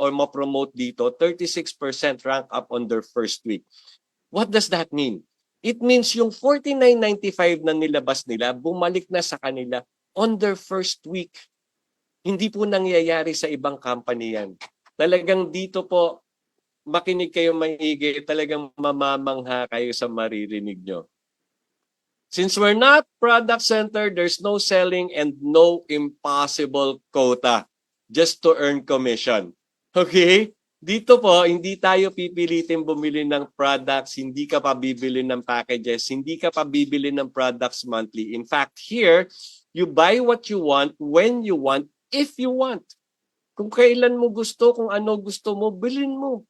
or ma-promote dito, 36% rank up on their first week. What does that mean? It means yung 49.95 na nilabas nila, bumalik na sa kanila on their first week. Hindi po nangyayari sa ibang company yan. Talagang dito po, makinig kayo maigi, talagang mamamangha kayo sa maririnig nyo. Since we're not product-centered, there's no selling and no impossible quota just to earn commission. Okay? Dito po, hindi tayo pipilitin bumili ng products, hindi ka pa bibili ng packages, hindi ka pa bibili ng products monthly. In fact, here, you buy what you want, when you want, if you want. Kung kailan mo gusto, kung ano gusto mo, bilhin mo.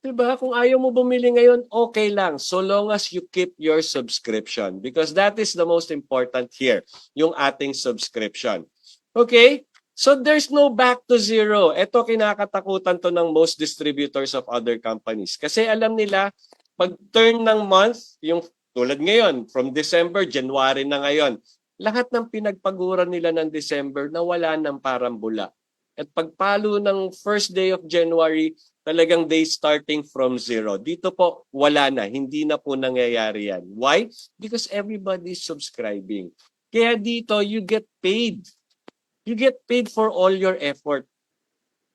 Diba? Kung ayaw mo bumili ngayon, okay lang. So long as you keep your subscription. Because that is the most important here, yung ating subscription. Okay? So there's no back to zero. Ito kinakatakutan to ng most distributors of other companies. Kasi alam nila, pag turn ng month, yung tulad ngayon, from December, January na ngayon, lahat ng pinagpaguran nila ng December na wala ng parambula. At pagpalo ng first day of January, talagang day starting from zero. Dito po, wala na. Hindi na po nangyayari yan. Why? Because everybody is subscribing. Kaya dito, you get paid. You get paid for all your effort.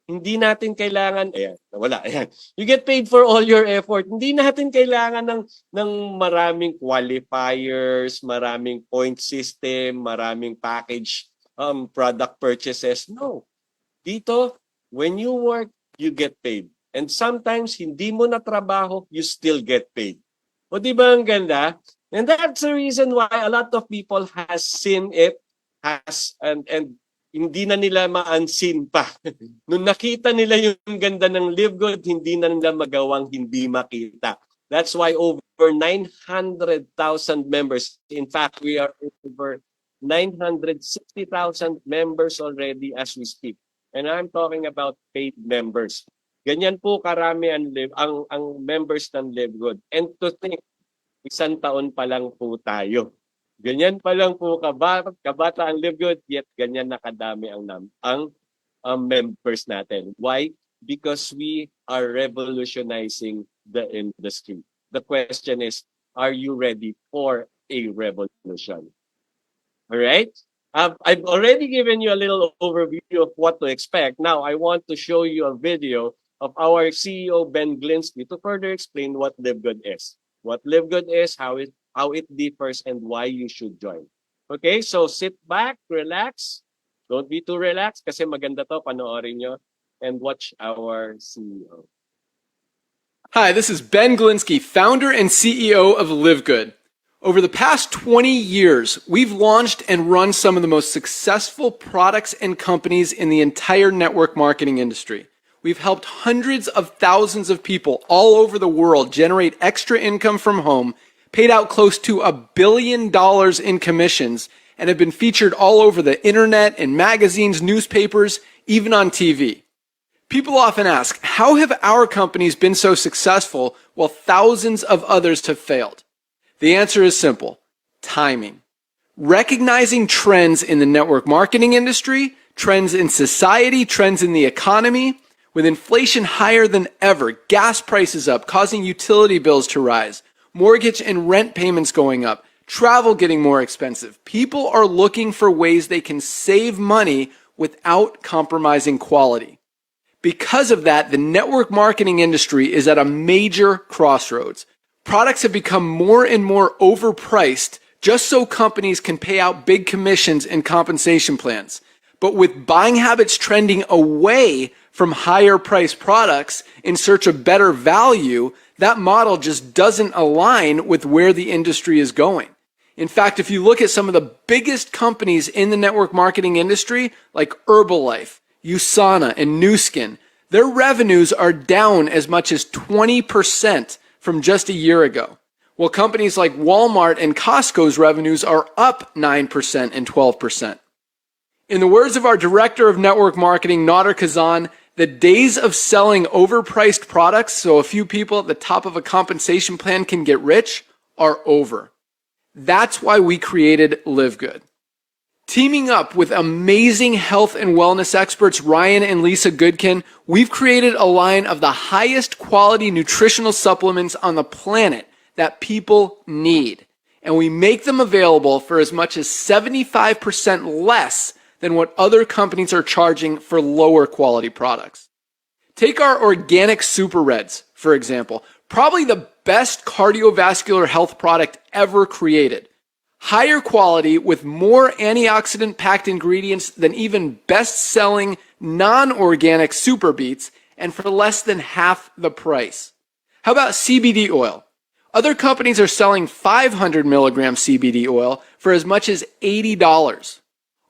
Hindi natin kailangan, ayan, wala, ayan. You get paid for all your effort. Hindi natin kailangan ng maraming qualifiers, maraming point system, maraming package product purchases. No. Dito, when you work, you get paid. And sometimes, hindi mo na trabaho, you still get paid. O di ba ang ganda? And that's the reason why a lot of people has seen it, and hindi na nila ma-unseen pa. Nung nakita nila yung ganda ng Live Good, hindi na nila magawang hindi makita. That's why over 900,000 members, in fact, we are over 960,000 members already as we speak. And I'm talking about paid members. Ganyan po karami ang members ng Live Good. And to think, isang taon pa lang po tayo. Ganyan pa lang po kabata ang Live Good, yet ganyan na kadami ang members natin. Why? Because we are revolutionizing the industry. The question is, are you ready for a revolution? All right? I've already given you a little overview of what to expect. Now, I want to show you a video of our CEO, Ben Glinsky, to further explain what Live Good is. What Live Good is, how it differs, and why you should join. Okay, so sit back, relax. Don't be too relaxed kasi maganda to, panoorin nyo, and watch our CEO. Hi, this is Ben Glinsky, founder and CEO of Live Good. Over the past 20 years, we've launched and run some of the most successful products and companies in the entire network marketing industry. We've helped hundreds of thousands of people all over the world generate extra income from home, paid out close to $1 billion in commissions, and have been featured all over the internet, in magazines, newspapers, even on TV. People often ask, how have our companies been so successful while thousands of others have failed? The answer is simple: timing. Recognizing trends in the network marketing industry, trends in society, trends in the economy. With inflation higher than ever, gas prices up, causing utility bills to rise, mortgage and rent payments going up, travel getting more expensive. People are looking for ways they can save money without compromising quality. Because of that, the network marketing industry is at a major crossroads. Products have become more and more overpriced just so companies can pay out big commissions and compensation plans. But with buying habits trending away from higher priced products in search of better value, that model just doesn't align with where the industry is going. In fact, if you look at some of the biggest companies in the network marketing industry, like Herbalife, USANA, and Nu Skin, their revenues are down as much as 20% from just a year ago. While companies like Walmart and Costco's revenues are up 9% and 12%. In the words of our director of network marketing, Nader Kazan, the days of selling overpriced products so a few people at the top of a compensation plan can get rich are over. That's why we created Live Good. Teaming up with amazing health and wellness experts Ryan and Lisa Goodkin, we've created a line of the highest quality nutritional supplements on the planet that people need. And we make them available for as much as 75% less than what other companies are charging for lower quality products. Take our organic Super Reds, for example, probably the best cardiovascular health product ever created. Higher quality with more antioxidant packed ingredients than even best-selling non-organic Super Beets, and for less than half the price. How about CBD oil? Other companies are selling 500 milligram CBD oil for as much as $80.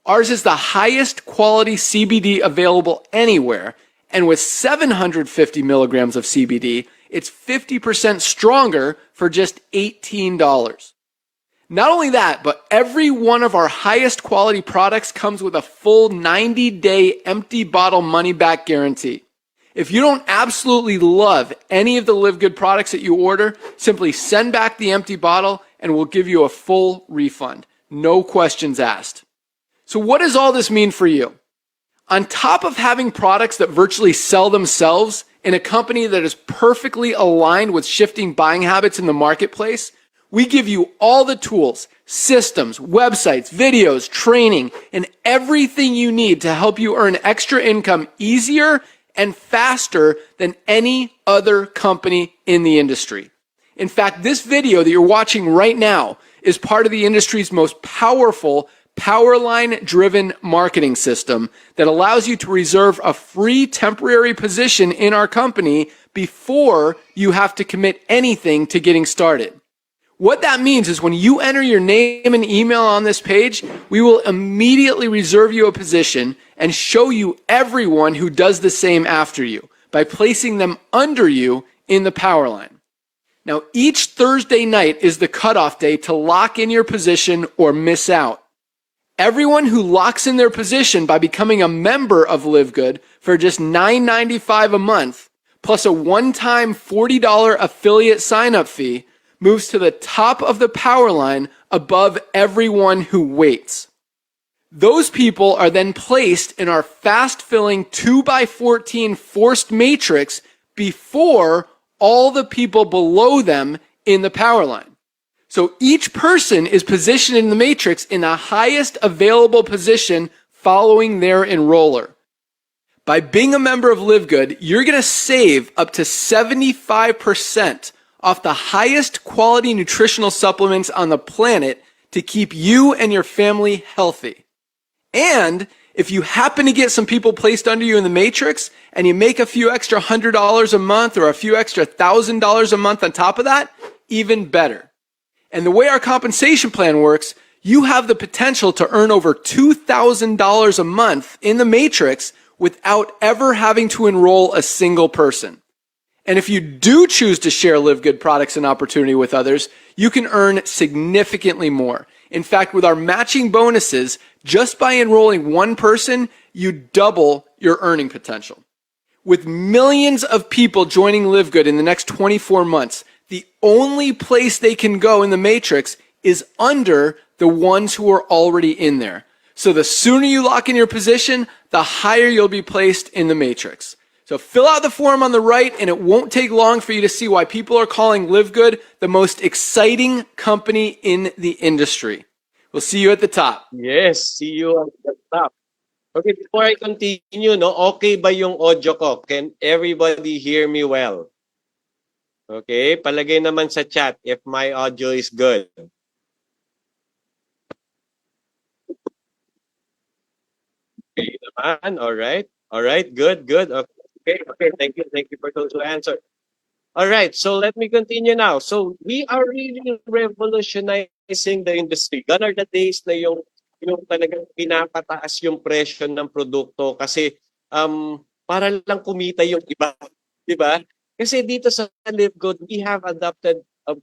Ours is the highest quality CBD available anywhere, and with 750 milligrams of CBD, it's 50% stronger for just $18. Not only that, but every one of our highest quality products comes with a full 90-day empty bottle money-back guarantee. If you don't absolutely love any of the Live Good products that you order, simply send back the empty bottle and we'll give you a full refund. No questions asked. So what does all this mean for you? On top of having products that virtually sell themselves in a company that is perfectly aligned with shifting buying habits in the marketplace, we give you all the tools, systems, websites, videos, training, and everything you need to help you earn extra income easier and faster than any other company in the industry. In fact, this video that you're watching right now is part of the industry's most powerful Powerline-driven marketing system that allows you to reserve a free temporary position in our company before you have to commit anything to getting started. What that means is when you enter your name and email on this page, we will immediately reserve you a position and show you everyone who does the same after you by placing them under you in the Powerline. Now, each Thursday night is the cutoff day to lock in your position or miss out. Everyone who locks in their position by becoming a member of Live Good for just $9.95 a month, plus a one-time $40 affiliate sign-up fee, moves to the top of the power line above everyone who waits. Those people are then placed in our fast-filling 2x14 forced matrix before all the people below them in the power line. So each person is positioned in the matrix in the highest available position following their enroller. By being a member of Live Good, you're going to save up to 75% off the highest quality nutritional supplements on the planet to keep you and your family healthy. And if you happen to get some people placed under you in the matrix and you make a few extra $100 a month or a few extra $1,000 a month on top of that, even better. And the way our compensation plan works, you have the potential to earn over $2,000 a month in the matrix without ever having to enroll a single person. And if you do choose to share Live Good products and opportunity with others, you can earn significantly more. In fact, with our matching bonuses, just by enrolling one person, you double your earning potential. With millions of people joining Live Good in the next 24 months, the only place they can go in the matrix is under the ones who are already in there. So the sooner you lock in your position, the higher you'll be placed in the matrix. So fill out the form on the right, and it won't take long for you to see why people are calling Live Good the most exciting company in the industry. We'll see you at the top. Yes, see you at the top. Okay, before I continue, no, okay ba yung audio ko? Can everybody hear me well? Okay, palagay naman sa chat if my audio is good. Okay naman, all right. All right, good, good. Okay, okay, thank you for those who answered. All right, so let me continue now. So we are really revolutionizing the industry. Gone are the days na yung talagang pinapataas yung presyo ng produkto kasi para lang kumita yung iba, 'di ba? Kasi dito sa Live Good, we have adopted a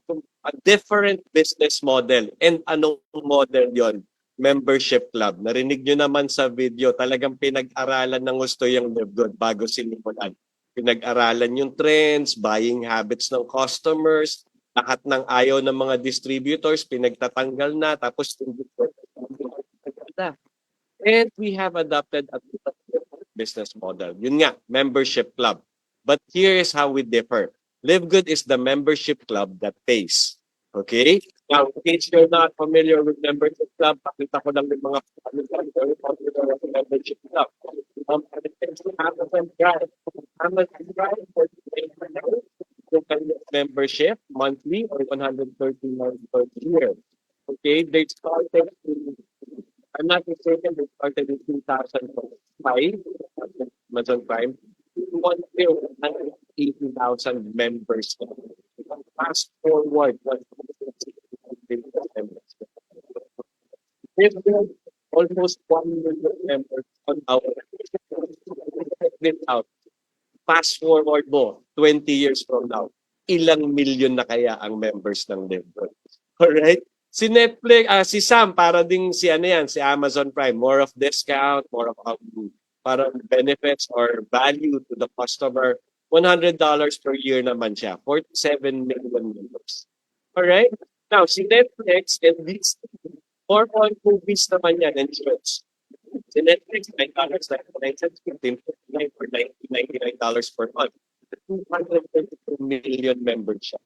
different business model. And anong model 'yon? Membership club. Narinig nyo naman sa video, talagang pinag-aralan ng gusto yung Live Good bago sinimulan. Pinag-aralan yung trends, buying habits ng customers, lahat ng ayaw ng mga distributors, pinagtatanggal na, tapos And we have adopted a business model. Yun nga, membership club. But here is how we differ. Live Good is the membership club that pays. Okay? Now, in case you're not familiar with membership club, pakita ko lang yung mga membership club. Amazon Drive. Amazon Drive for yung kanyang membership monthly or 139 per year. Okay? They started I'm not mistaken, they started in 2005, Amazon Prime. One year, 180,000 members. Fast forward, 160,000 members. There's been almost 1 million members on our out. Fast forward mo, 20 years from now, ilang million na kaya ang members ng Live. Alright? Si Netflix, si Sam, para ding si ano yan, si Amazon Prime, more of discount, more of parang benefits or value to the customer. $100 per year naman siya. 47 million members. Alright? Now, si Netflix and these 4 movies naman yan and shows. Si Netflix, $9 like $15.59 or $99 per month. 232 million members siya.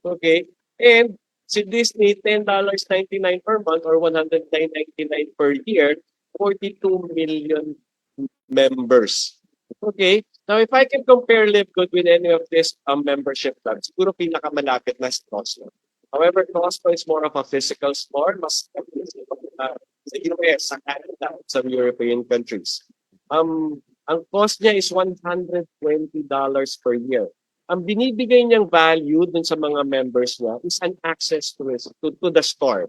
Okay? And si Disney, $10.99 per month or $109.99 per year, 42 million members. Okay? Now, if I can compare LiveGood with any of these membership clubs, siguro pinakamalapit na si Costco. However, Costco is more of a physical store, mas sa US, sa Canada, some European countries. Ang cost niya is $120 per year. Ang binibigay niyang value dun sa mga members niya is an access to the store.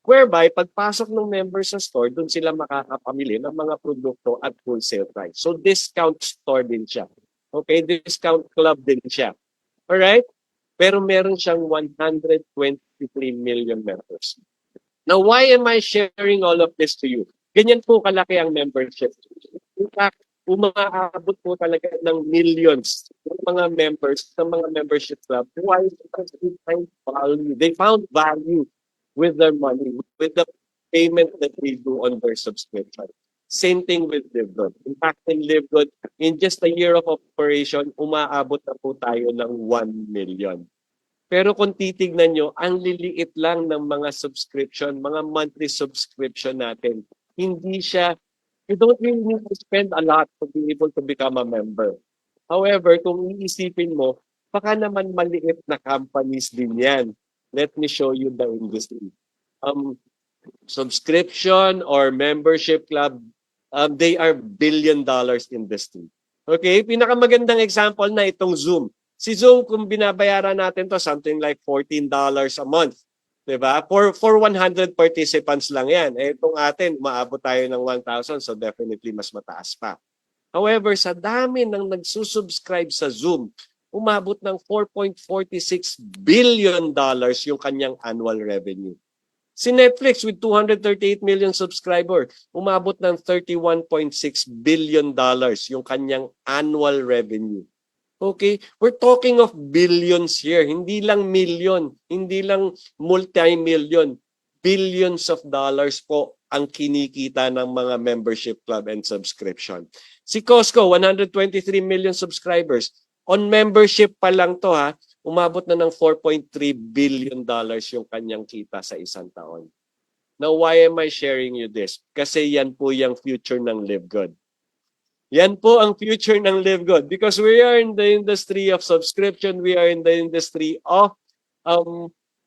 Whereby, pagpasok ng members sa store, dun sila makakapamili ng mga produkto at wholesale price. So, discount store din siya. Okay? Discount club din siya. Alright? Pero meron siyang 123 million members. Now, why am I sharing all of this to you? Ganyan po kalaki ang membership. In fact, umaabot po talaga ng millions ng mga members ng mga membership club. Why? Because they find value. They found value with their money, with the payment that they do on their subscription. Same thing with LiveGood. In fact, in LiveGood, in just a year of operation, umaabot na po tayo ng 1 million. Pero kung titignan nyo, ang liliit lang ng mga subscription, mga monthly subscription natin. Hindi siya, you don't really need to spend a lot to be able to become a member. However, kung iisipin mo, baka naman maliit na companies din yan. Let me show you the industry. Subscription or membership club, they are $billion industry. Okay, pinakamagandang example na itong Zoom. Si Zoom, kung binabayaran natin to something like $14 a month. Diba? For 100 participants lang yan. Eh, itong atin, maabot tayo ng 1,000, so definitely mas mataas pa. However, sa dami ng nagsusubscribe sa Zoom, umabot ng $4.46 billion yung kanyang annual revenue. Si Netflix with 238 million subscriber, umabot ng $31.6 billion yung kanyang annual revenue. Okay? We're talking of billions here. Hindi lang million, hindi lang multi-million. Billions of dollars po ang kinikita ng mga membership club and subscription. Si Costco, 123 million subscribers. On membership pa lang to ha, umabot na ng $4.3 billion yung kanyang kita sa isang taon. Now, why am I sharing you this? Kasi yan po yung future ng LiveGood. Yan po ang future ng LiveGood because we are in the industry of subscription, we are in the industry of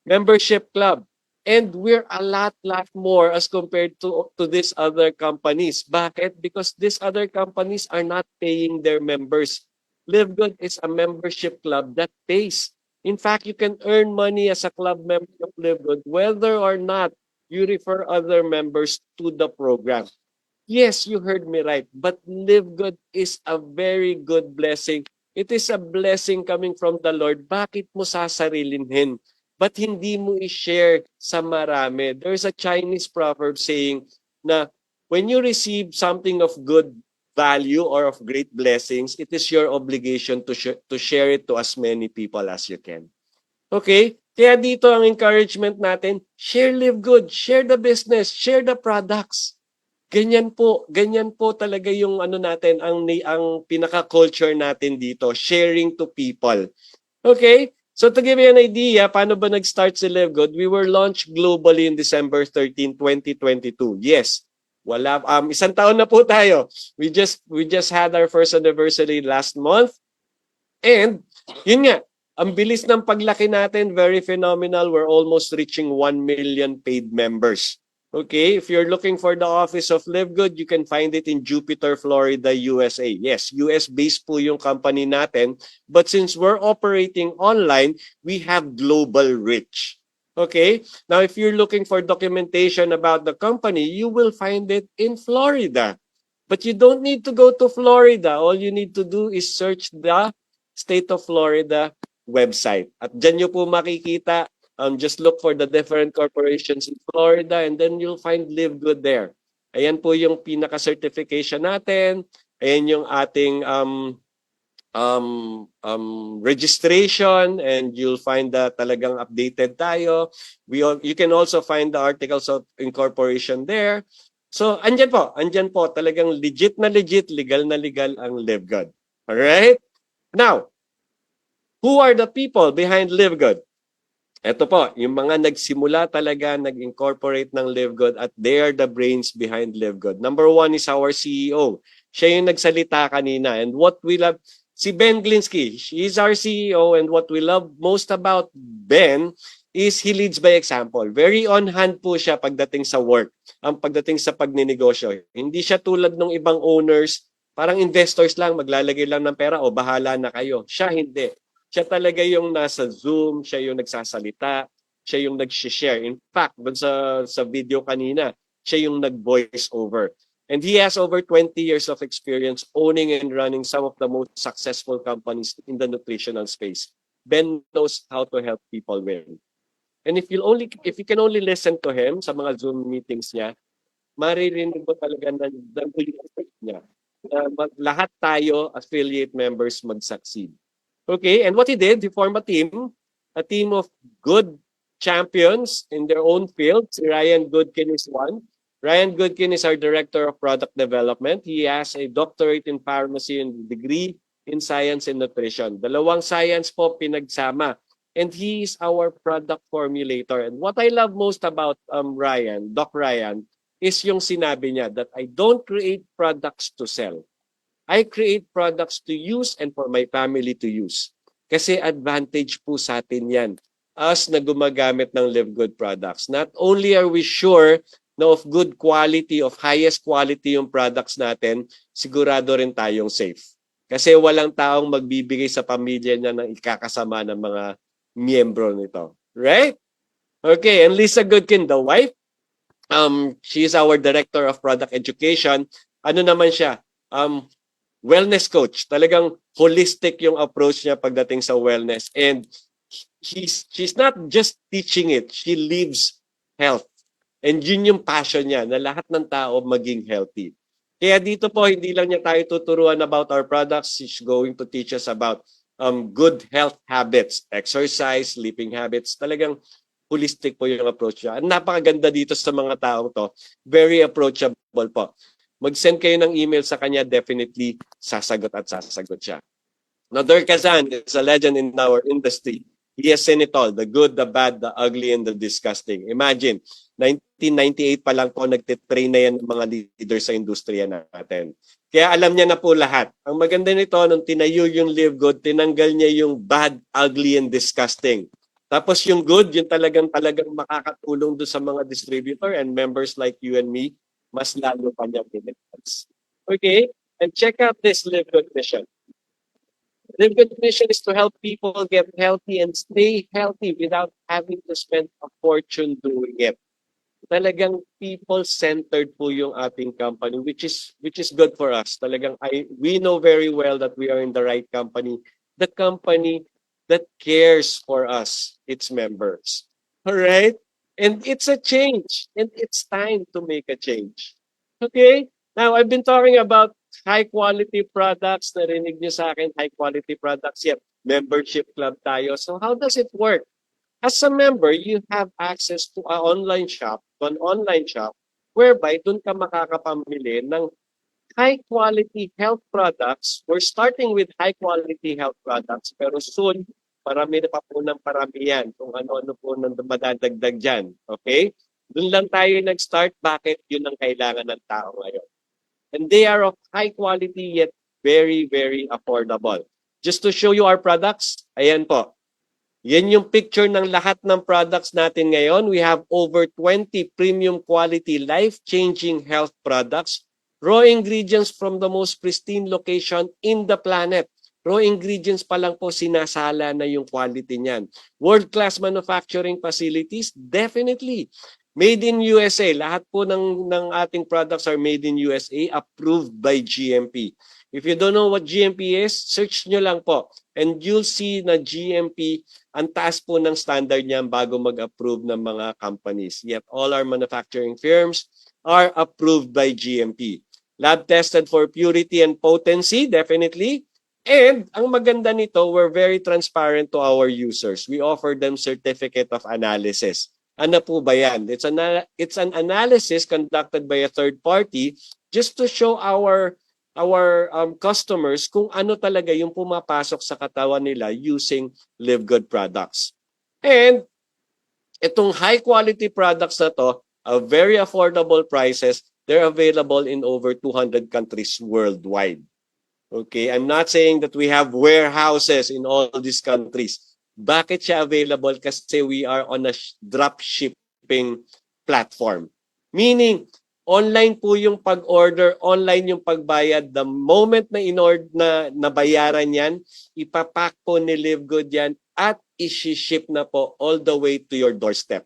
membership club. And we're a lot more as compared to these other companies. Bakit? Because these other companies are not paying their members. LiveGood is a membership club that pays. In fact, you can earn money as a club member of LiveGood whether or not you refer other members to the program. Yes, you heard me right. But LiveGood is a very good blessing. It is a blessing coming from the Lord. Bakit mo sasarilinin? Ba't hindi mo i-share sa marami? There's a Chinese proverb saying na when you receive something of good value or of great blessings, it is your obligation to share it to as many people as you can. Okay? Kaya dito ang encouragement natin, share LiveGood, share the business, share the products. Ganyan po talaga yung ano natin, ang pinaka-culture natin dito, sharing to people. Okay? So to give you an idea, paano ba nag-start si Live Good? We were launched globally in December 13, 2022. Yes. Isang taon na po tayo. We just had our first anniversary last month. And yun nga, ang bilis ng paglaki natin, very phenomenal. We're almost reaching 1 million paid members. Okay, if you're looking for the office of Live Good, you can find it in Jupiter, Florida, USA. Yes, US-based po yung company natin. But since we're operating online, we have global reach. Okay, now if you're looking for documentation about the company, you will find it in Florida. But you don't need to go to Florida. All you need to do is search the State of Florida website. At dyan nyo po makikita, just look for the different corporations in Florida and then you'll find Live Good there. Ayan po yung pinaka-certification natin. Ayan yung ating registration and you'll find that talagang updated tayo. You can also find the articles of incorporation there. So, andyan po, talagang legit na legit, legal na legal ang Live Good. Alright? Now, who are the people behind Live Good? Ito po, yung mga nagsimula talaga, nag-incorporate ng Live Good at they are the brains behind Live Good. Number one is our CEO. Siya yung nagsalita kanina. And what we love, si Ben Glinsky, he's our CEO and what we love most about Ben is he leads by example. Very on hand po siya pagdating sa work, ang pagdating sa pagninegosyo. Hindi siya tulad ng ibang owners, parang investors lang, maglalagay lang ng pera o bahala na kayo. Siya hindi. Siya talaga yung nasa Zoom, siya yung nagsasalita, siya yung nag-share. In fact, dun sa video kanina, siya yung nag-voice over. And he has over 20 years of experience owning and running some of the most successful companies in the nutritional space. Ben knows how to help people win. And if you can only listen to him sa mga Zoom meetings niya, maririnig mo talaga na niya. Lahat tayo, affiliate members, mag-succeed. Okay, and what he did, he formed a team of good champions in their own fields. Ryan Goodkin is one. Ryan Goodkin is our Director of Product Development. He has a doctorate in pharmacy and degree in science and nutrition. Dalawang science po pinagsama. And he is our product formulator. And what I love most about Doc Ryan, is yung sinabi niya that I don't create products to sell. I create products to use and for my family to use. Kasi advantage po sa atin yan as na gumagamit ng Live Good products. Not only are we sure na of good quality, of highest quality yung products natin, sigurado rin tayong safe. Kasi walang taong magbibigay sa pamilya niya ng ikakasama ng mga miyembro nito. Right? Okay, and Lisa Goodkin, the wife, she is our Director of Product Education. Ano naman siya? Wellness coach. Talagang holistic yung approach niya pagdating sa wellness. And she's not just teaching it, she lives health. And yun yung passion niya, na lahat ng tao maging healthy. Kaya dito po, hindi lang niya tayo tuturuan about our products, she's going to teach us about good health habits, exercise, sleeping habits. Talagang holistic po yung approach niya. At napakaganda dito sa mga taong to. Very approachable po. Mag-send kayo ng email sa kanya, definitely sasagot siya. Now, Dirk Kazan is a legend in our industry. He has seen it all, the good, the bad, the ugly, and the disgusting. Imagine, 1998 pa lang po nagtitrain na yan ng mga leaders sa industriya natin. Kaya alam niya na po lahat. Ang maganda nito, nung tinayo yung Live Good, tinanggal niya yung bad, ugly, and disgusting. Tapos yung good, yung talagang makakatulong doon sa mga distributor and members like you and me, mas lalo pa niya pinagpas. Okay? And check out this Live Good mission. Live Good mission is to help people get healthy and stay healthy without having to spend a fortune doing it. Talagang people-centered po yung ating company, which is good for us. Talagang we know very well that we are in the right company. The company that cares for us, its members. All right? And it's a change. And it's time to make a change. Okay? Now, I've been talking about high-quality products. Narinig niyo sa akin, high-quality products. Yep, membership club tayo. So how does it work? As a member, you have access to an online shop whereby doon ka makakapamili ng high quality health products. We're starting with high quality health products, pero soon, marami na pa po ng paramihan kung ano-ano po nang madadagdag dyan. Okay? Doon lang tayo nag-start. Bakit? Yun ang kailangan ng tao ngayon. And they are of high quality yet very, very affordable. Just to show you our products, ayan po. Yan yung picture ng lahat ng products natin ngayon. We have over 20 premium quality, life-changing health products. Raw ingredients from the most pristine location in the planet. Raw ingredients pa lang po sinasala na yung quality niyan. World-class manufacturing facilities, definitely. Made in USA. Lahat po ng ating products are made in USA, approved by GMP. If you don't know what GMP is, search nyo lang po. And you'll see na GMP, ang taas po ng standard niyan bago mag-approve ng mga companies. Yet all our manufacturing firms are approved by GMP. Lab tested for purity and potency, definitely. And ang maganda nito, we're very transparent to our users. We offer them certificate of analysis. Ano po ba yan? It's an analysis conducted by a third party just to show our customers kung ano talaga yung pumapasok sa katawan nila using Live Good products. And itong high quality products na to, very affordable prices, they're available in over 200 countries worldwide. Okay, I'm not saying that we have warehouses in all these countries. Bakit siya available? Kasi we are on a drop shipping platform. Meaning, online po yung pag-order, online yung pagbayad. The moment na nabayaran yan, ipapack po ni Live Good yan at isi-ship na po all the way to your doorstep.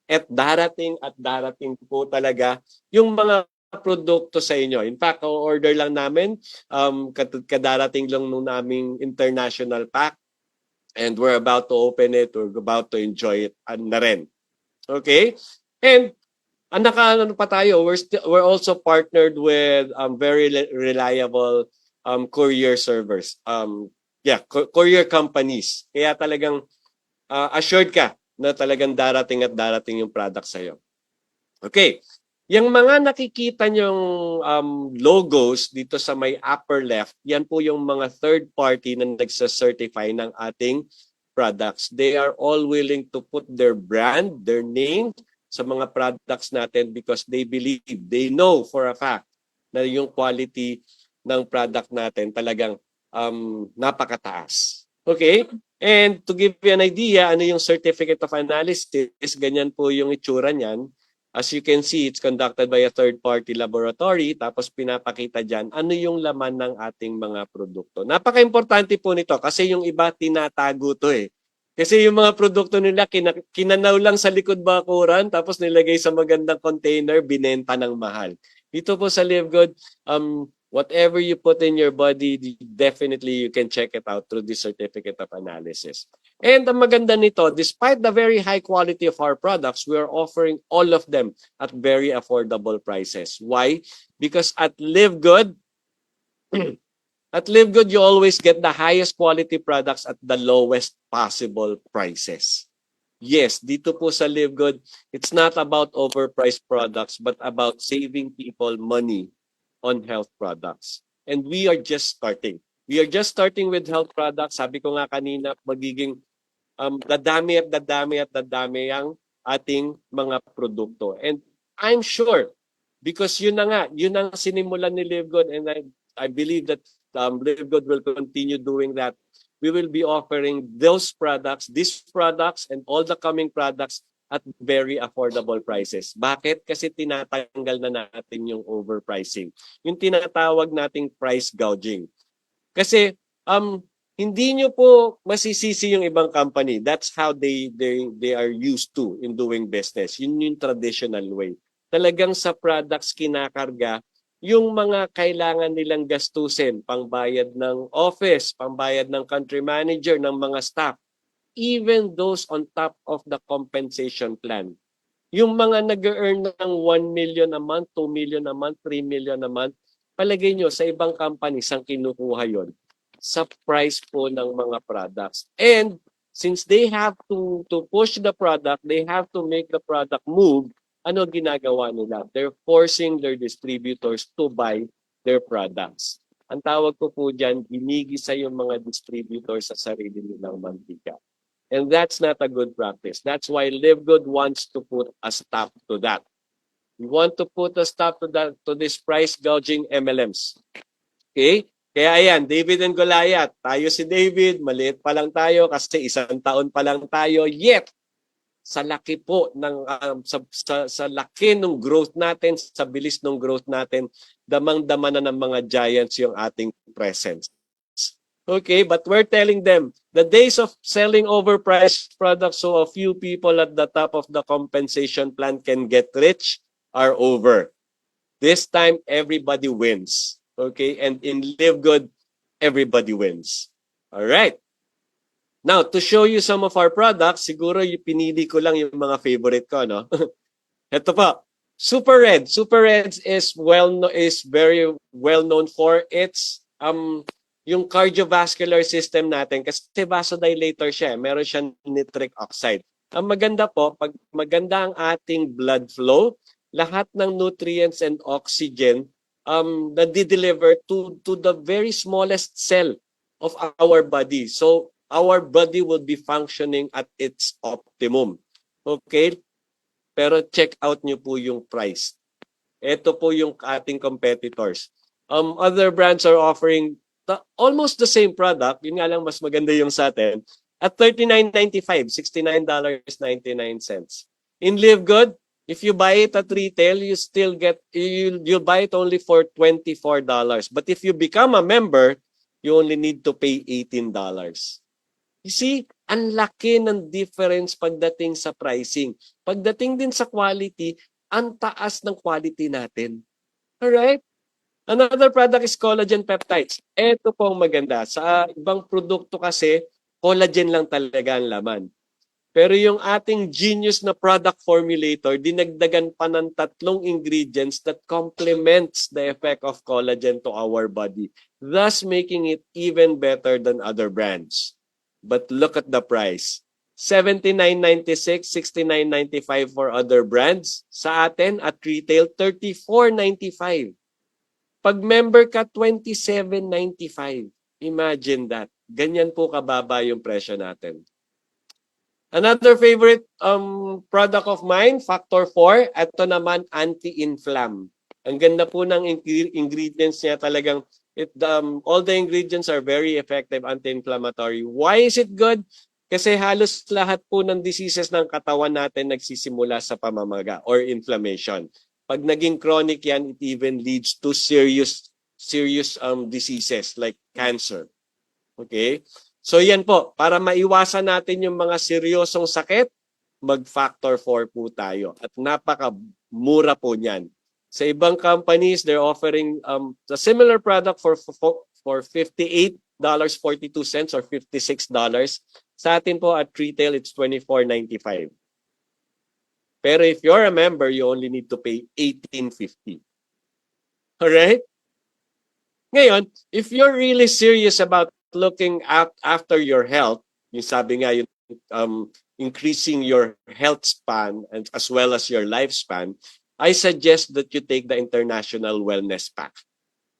At darating po talaga yung mga produkto sa inyo. In fact, order lang namin, kadarating lang nung naming international pack. And we're about to open it. We're about to enjoy it na rin. Okay? And ano pa tayo? We're also partnered with very reliable courier servers. Courier companies. Kaya talagang assured ka na talagang darating at darating yung product sa'yo. Okay. Yung mga nakikita nyong logos dito sa may upper left, yan po yung mga third party na nagsacertify ng ating products. They are all willing to put their brand, their name sa mga products natin because they believe, they know for a fact na yung quality ng product natin talagang napakataas. Okay? And to give you an idea, ano yung certificate of analysis, ganyan po yung itsura niyan. As you can see, it's conducted by a third-party laboratory. Tapos pinapakita dyan, ano yung laman ng ating mga produkto. Napaka-importante po nito kasi yung iba tinatago to eh. Kasi yung mga produkto nila, kinanaw lang sa likod bakuran, tapos nilagay sa magandang container, binenta ng mahal. Dito po sa Live Good, whatever you put in your body, definitely you can check it out through the certificate of analysis. And ang maganda nito, despite the very high quality of our products, we are offering all of them at very affordable prices. Why? Because at Live Good, you always get the highest quality products at the lowest possible prices. Yes, dito po sa Live Good, it's not about overpriced products, but about saving people money on health products. And we are just starting. We are just starting with health products. Sabi ko nga kanina, magiging dadami ang ating mga produkto. And I'm sure, because yun na nga, yun ang sinimulan ni Live Good, and I believe that Live Good will continue doing that. We will be offering those products, these products, and all the coming products at very affordable prices. Bakit? Kasi tinatanggal na natin yung overpricing. Yung tinatawag nating price gouging. Kasi hindi nyo po masisisi yung ibang company. That's how they are used to in doing business. Yun yung traditional way. Talagang sa products kinakarga yung mga kailangan nilang gastusin, pangbayad ng office, pangbayad ng country manager, ng mga staff, even those on top of the compensation plan. Yung mga nag-earn ng 1 million a month, 2 million a month, 3 million a month, palagay nyo sa ibang companies ang kinukuha yon sa price po ng mga products. And since they have to push the product, they have to make the product move, ano ginagawa nila? They're forcing their distributors to buy their products. Ang tawag ko po dyan, ginigisa yung mga distributors sa sarili nilang mantika. And that's not a good practice. That's why Live Good wants to put a stop to that. We want to put a stop to that, to this price gouging MLMs. Okay? Kaya ayan, David and Goliath. Tayo si David, maliit pa lang tayo kasi 1 taon pa lang tayo. Yet, sa laki po ng sa laki ng growth natin, sa bilis ng growth natin, damang-dama na ng mga giants yung ating presence. Okay, but we're telling them the days of selling overpriced products so a few people at the top of the compensation plan can get rich are over. This time everybody wins. Okay, and in Live Good, everybody wins. All right. Now, to show you some of our products, siguro yung pinili ko lang yung mga favorite ko, no? Ito pa, Super Red. Super Red is very well known for its yung cardiovascular system natin kasi vasodilator siya, meron siyang nitric oxide. Ang maganda po, pag maganda ang ating blood flow, lahat ng nutrients and oxygen na di-deliver to the very smallest cell of our body. So, our body will be functioning at its optimum. Okay? Pero check out nyo po yung price. Ito po yung ating competitors. Other brands are offering almost the same product. Yun nga lang mas maganda yung sa atin. At $39.95, $69.99. In Live Good, if you buy it at retail, you still get, you'll buy it only for $24. But if you become a member, you only need to pay $18. You see, ang laki ng difference pagdating sa pricing. Pagdating din sa quality, ang taas ng quality natin. Alright? Another product is collagen peptides. Ito po ang maganda. Sa ibang produkto kasi, collagen lang talaga ang laman. Pero yung ating genius na product formulator, dinagdagan pa ng 3 ingredients that complements the effect of collagen to our body, thus making it even better than other brands. But look at the price. $79.96, $69.95 for other brands. Sa atin, at retail, $34.95. Pag member ka, $27.95. Imagine that. Ganyan po kababa yung presyo natin. Another favorite product of mine, Factor 4. Ito naman, anti-inflam. Ang ganda po ng ingredients niya, talagang all the ingredients are very effective anti-inflammatory. Why is it good? Kasi halos lahat po ng diseases ng katawan natin nagsisimula sa pamamaga or inflammation. Pag naging chronic yan, it even leads to serious diseases like cancer. Okay? So yan po, para maiwasan natin yung mga seryosong sakit, mag-factor 4 po tayo. At napaka-mura po niyan. Sa ibang companies, they're offering a similar product for $58.42 or $56. Sa atin po at retail, it's $24.95. Pero if you're a member, you only need to pay $18.50. Alright? Ngayon, if you're really serious about looking after your health, yung sabi nga yung increasing your health span and as well as your lifespan, I suggest that you take the International Wellness Pack.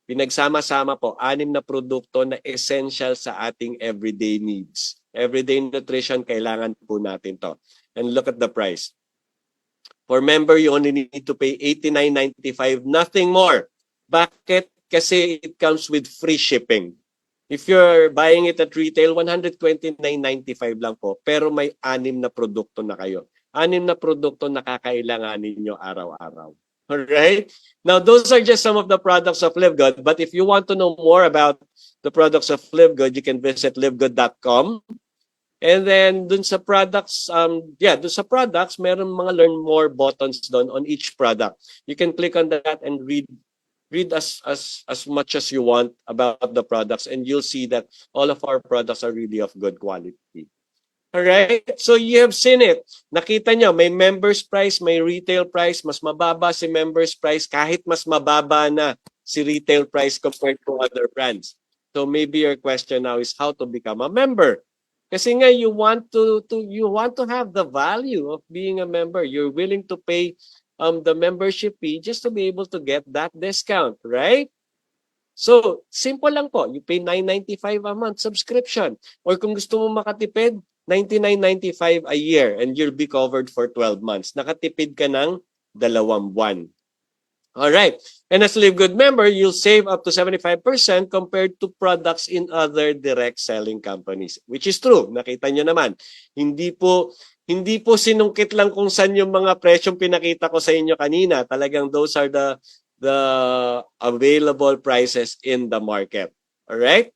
Pinagsama-sama po, 6 na produkto na essential sa ating everyday needs. Everyday nutrition, kailangan po natin to. And look at the price. For member, you only need to pay $89.95, nothing more. Bakit? Kasi it comes with free shipping. If you're buying it at retail, $129.95 lang po. Pero may 6 na produkto na kayo. 6 na produkto na kakailanganin nyo araw-araw. Alright? Now, those are just some of the products of Live Good. But if you want to know more about the products of Live Good, you can visit livegood.com. And then, dun sa products, meron mga learn more buttons doon on each product. You can click on that and read as much as you want about the products, and you'll see that all of our products are really of good quality. Alright? So you have seen it. Nakita nyo, may members price, may retail price. Mas mababa si members price kahit mas mababa na si retail price compared to other brands. So maybe your question now is how to become a member. Kasi nga you want to have the value of being a member. You're willing to pay the membership fee just to be able to get that discount, right? So, simple lang po. You pay $9.95 a month subscription. Or kung gusto mo makatipid, $99.95 a year and you'll be covered for 12 months. Nakatipid ka ng 2 buwan. Alright. And as Live Good member, you'll save up to 75% compared to products in other direct selling companies. Which is true. Nakita nyo naman. Hindi po sinungkit lang kung saan yung mga presyong pinakita ko sa inyo kanina. Talagang those are the available prices in the market. Alright?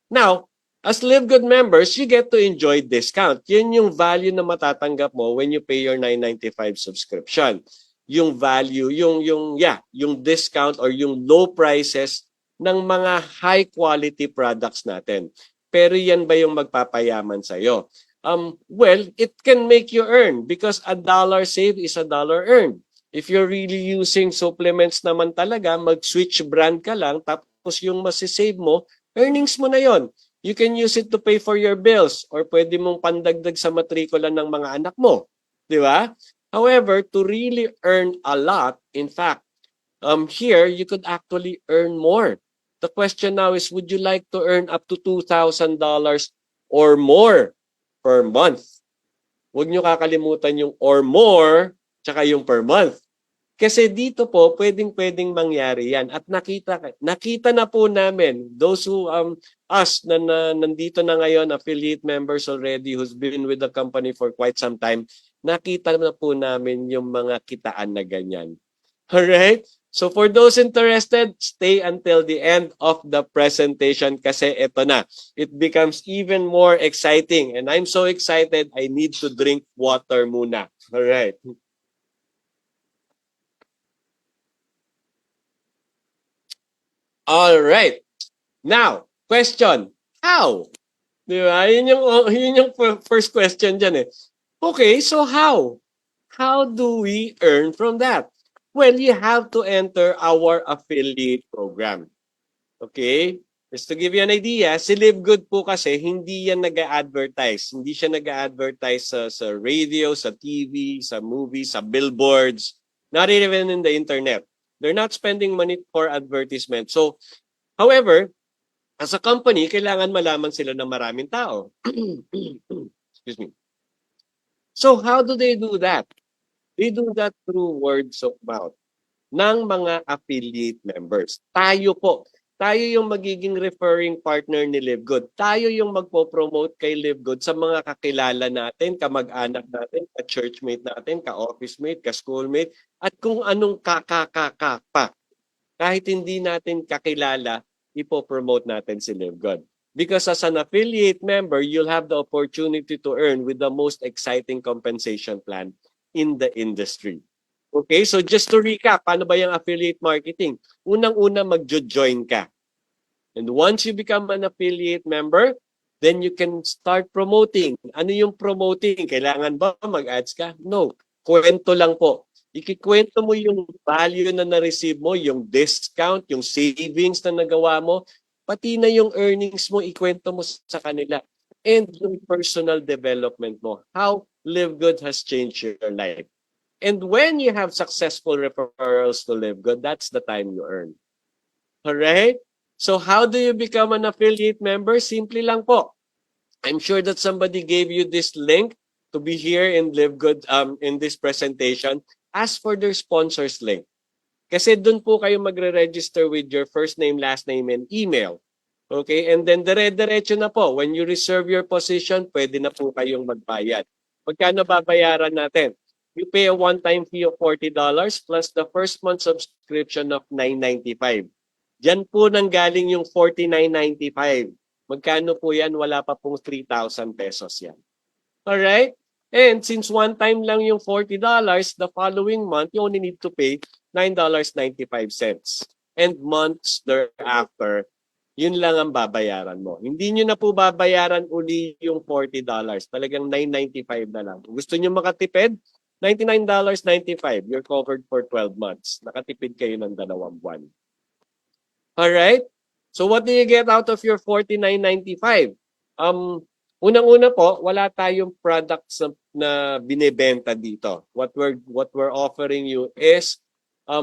Now, as Live Good members, you get to enjoy discount. Yun yung value na matatanggap mo when you pay your $9.95 subscription. Yung value, yung discount or yung low prices ng mga high quality products natin. Pero yan ba yung magpapayaman sa'yo? Well, it can make you earn because $1 saved is $1 earned. If you're really using supplements naman talaga, mag-switch brand ka lang, tapos yung masisave mo, earnings mo na yon. You can use it to pay for your bills or pwede mong pandagdag sa matrikula ng mga anak mo. Di ba? However, to really earn a lot, in fact, here you could actually earn more. The question now is, would you like to earn up to $2,000 or more per month? Huwag nyo kakalimutan yung or more tsaka yung per month. Kasi dito po, pwedeng mangyari yan. At nakita na po namin, those who, us na nandito na ngayon, affiliate members already who's been with the company for quite some time, nakita na po namin yung mga kitaan na ganyan. Alright? So for those interested, stay until the end of the presentation kasi ito na. It becomes even more exciting. And I'm so excited, I need to drink water muna. Alright. Alright. Now, question. How? Di ba? Yun yung first question dyan eh. Okay, so how? How do we earn from that? Well, you have to enter our affiliate program. Okay? Just to give you an idea, si Live Good po kasi hindi yan nag-a-advertise. Hindi siya nag-a-advertise sa radio, sa TV, sa movies, sa billboards, not even in the internet. They're not spending money for advertisement. So, however, as a company, kailangan malaman sila ng maraming tao. Excuse me. So, how do they do that? They do that through words of mouth ng mga affiliate members. Tayo po. Tayo yung magiging referring partner ni Live Good. Tayo yung magpo-promote kay Live Good sa mga kakilala natin, kamag-anak natin, ka-churchmate natin, ka-office mate, ka-schoolmate, at kung anong kakakaka pa. Kahit hindi natin kakilala, ipo-promote natin si Live Good. Because as an affiliate member, you'll have the opportunity to earn with the most exciting compensation plan in the industry. Okay, so just to recap, paano ba yung affiliate marketing? Unang-una, mag-join ka. And once you become an affiliate member, then you can start promoting. Ano yung promoting? Kailangan ba mag-ads ka? No. Kwento lang po. Ikikwento mo yung value na na-receive mo, yung discount, yung savings na nagawa mo, pati na yung earnings mo, ikwento mo sa kanila. And yung personal development mo. How Live Good has changed your life. And when you have successful referrals to Live Good, that's the time you earn. Alright? So how do you become an affiliate member? Simple lang po. I'm sure that somebody gave you this link to be here in Live Good in this presentation. Ask for their sponsors link. Kasi doon po kayo magre-register with your first name, last name, and email. Okay? And then dire-diretso na po. When you reserve your position, pwede na po kayong magbayad. Magkano babayaran natin? You pay a one-time fee of $40 plus the first month subscription of $9.95. Diyan po nanggaling yung $49.95. Magkano po yan? Wala pa pong 3,000 pesos yan. Alright? And since one time lang yung $40, the following month, you only need to pay $9.95. And months thereafter, yun lang ang babayaran mo. Hindi nyo na po babayaran uli yung $40. Talagang $9.95 na lang. Gusto nyo makatipid? $99.95. You're covered for 12 months. Nakatipid kayo ng 2 buwan. Alright? So what do you get out of your $49.95? Unang-una po, wala tayong products na binebenta dito. What we're offering you is a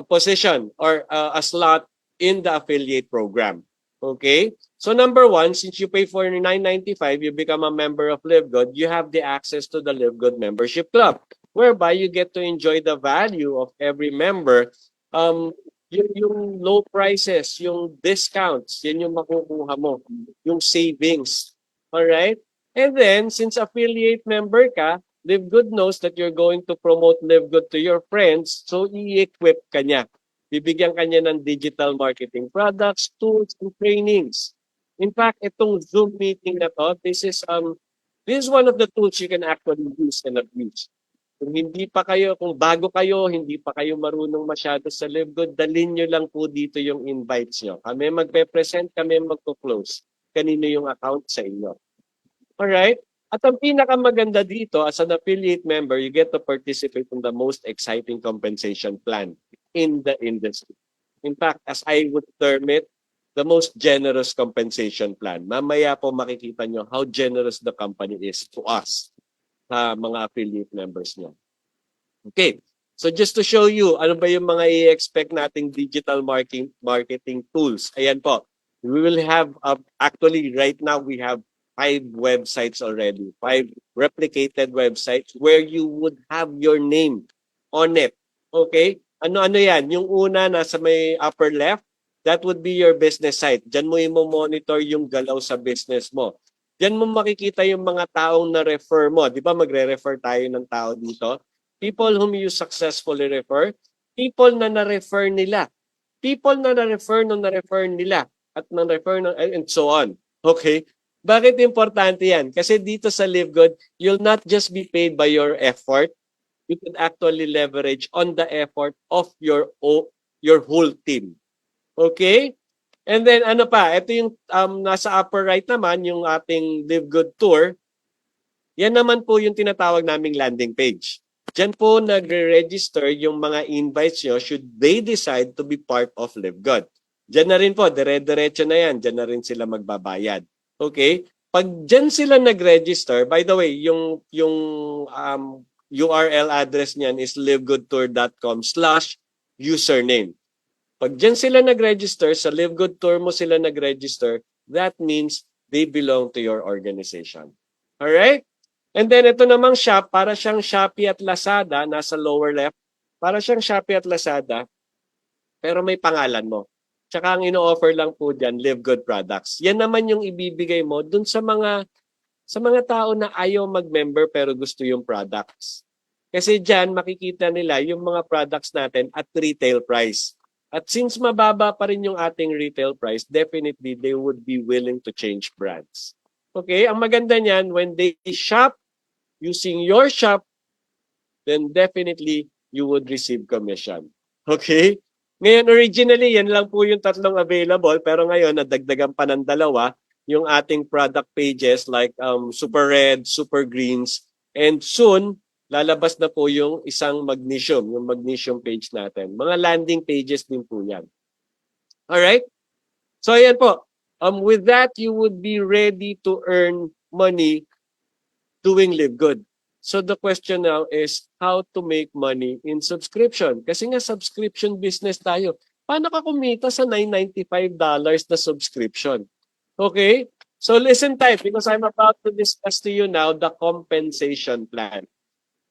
position or a slot in the affiliate program. Okay? So number one, since you pay for $9.95, you become a member of LiveGood, you have the access to the LiveGood membership club, whereby you get to enjoy the value of every member. Yung low prices, yung discounts, yan yung makukuha mo, yung savings. Alright? And then, since affiliate member ka, LiveGood knows that you're going to promote LiveGood to your friends, so i-equip ka niya. Bibigyan ka niya ng digital marketing products, tools, and trainings. In fact, itong Zoom meeting na to, this is one of the tools you can actually use and abuse. Kung bago kayo, hindi pa kayo marunong masyado sa LiveGood, dalhin nyo lang po dito yung invites nyo. Kami magpe-present, kami magpo-close. Kanino yung account sa inyo. Alright? At ang pinakamaganda dito, as an affiliate member, you get to participate in the most exciting compensation plan in the industry. In fact, as I would term it, the most generous compensation plan. Mamaya po makikita nyo how generous the company is to us, mga affiliate members nyo. Okay, so just to show you, ano ba yung mga i-expect nating digital marketing tools? Ayan po, we will have, actually right now we have 5 websites already, 5 replicated websites where you would have your name on it. Okay, ano-ano yan? Yung una, nasa may upper left, that would be your business site. Diyan mo i-monitor yung galaw sa business mo. Diyan mo makikita yung mga taong na-refer mo. Di ba magre-refer tayo ng tao dito? People whom you successfully refer, people na na-refer nila, people na na-refer nung na-refer nila, at na-refer and so on. Okay? Bakit importante yan? Kasi dito sa LiveGood, you'll not just be paid by your effort, you can actually leverage on the effort of your whole team. Okay? And then ano pa, ito yung nasa upper right naman, yung ating LiveGood tour. Yan naman po yung tinatawag naming landing page. Diyan po nagre-register yung mga invites nyo should they decide to be part of LiveGood. Diyan na rin po, dire-diretso na yan. Diyan na rin sila magbabayad. Okay? Pag diyan sila nag-register, by the way, yung URL address niyan is livegoodtour.com/username. Pag dyan sila nag-register, sa LiveGood Tour mo sila nag-register, that means they belong to your organization. Alright? And then ito namang shop, para siyang Shopee at Lazada, nasa lower left. Para siyang Shopee at Lazada, pero may pangalan mo. Tsaka ang ino-offer lang po dyan, LiveGood products. Yan naman yung ibibigay mo dun sa mga tao na ayaw mag-member pero gusto yung products. Kasi dyan makikita nila yung mga products natin at retail price. At since mababa pa rin yung ating retail price, definitely they would be willing to change brands. Okay, ang maganda niyan, when they shop using your shop, then definitely you would receive commission. Okay? Ngayon, originally, yan lang po yung tatlong available, pero ngayon, nadagdagan pa ng dalawa, yung ating product pages like Super Red, Super Greens, and soon, lalabas na po yung isang magnesium, yung magnesium page natin. Mga landing pages din po yan. Alright? So, ayan po. With that, you would be ready to earn money doing LiveGood. So, the question now is how to make money in subscription. Kasi nga, subscription business tayo. Paano ka kumita sa $995 na subscription? Okay? So, listen tight because I'm about to discuss to you now the compensation plan.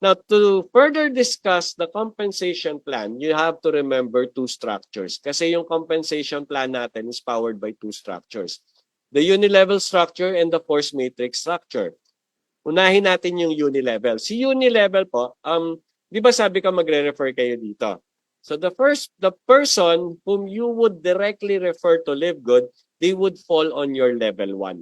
Now, to further discuss the compensation plan, you have to remember 2 structures. Kasi yung compensation plan natin is powered by 2 structures. The unilevel structure and the force matrix structure. Unahin natin yung unilevel. Si unilevel po, di ba sabi ko magre-refer kayo dito? So the person whom you would directly refer to LiveGood, they would fall on your level 1.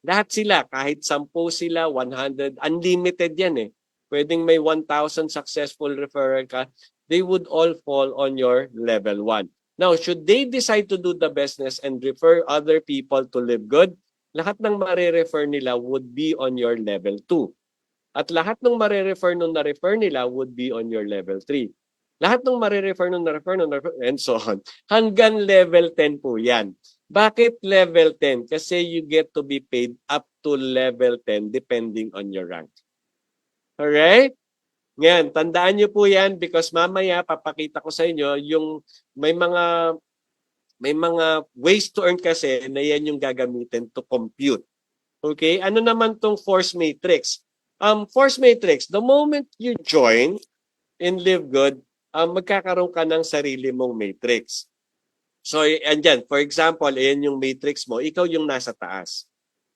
Lahat sila, kahit 10 sila, 100, unlimited yan eh. Pwedeng may 1,000 successful referral ka, they would all fall on your level 1. Now, should they decide to do the business and refer other people to LiveGood, lahat ng mare-refer nila would be on your level 2. At lahat ng mare-refer nung na-refer nila would be on your level 3. Lahat ng mare-refer nung na-refer, and so on. Hanggang level 10 po yan. Bakit level 10? Kasi you get to be paid up to level 10 depending on your rank. Alright? Ngayon, tandaan niyo po yan because mamaya papakita ko sa inyo yung may mga may mga ways to earn kasi na yan yung gagamitin to compute. Okay? Ano naman tong force matrix? Force matrix, the moment you join in Live Good, magkakaroon ka ng sarili mong matrix. So, andyan, for example, ayan yung matrix mo, ikaw yung nasa taas.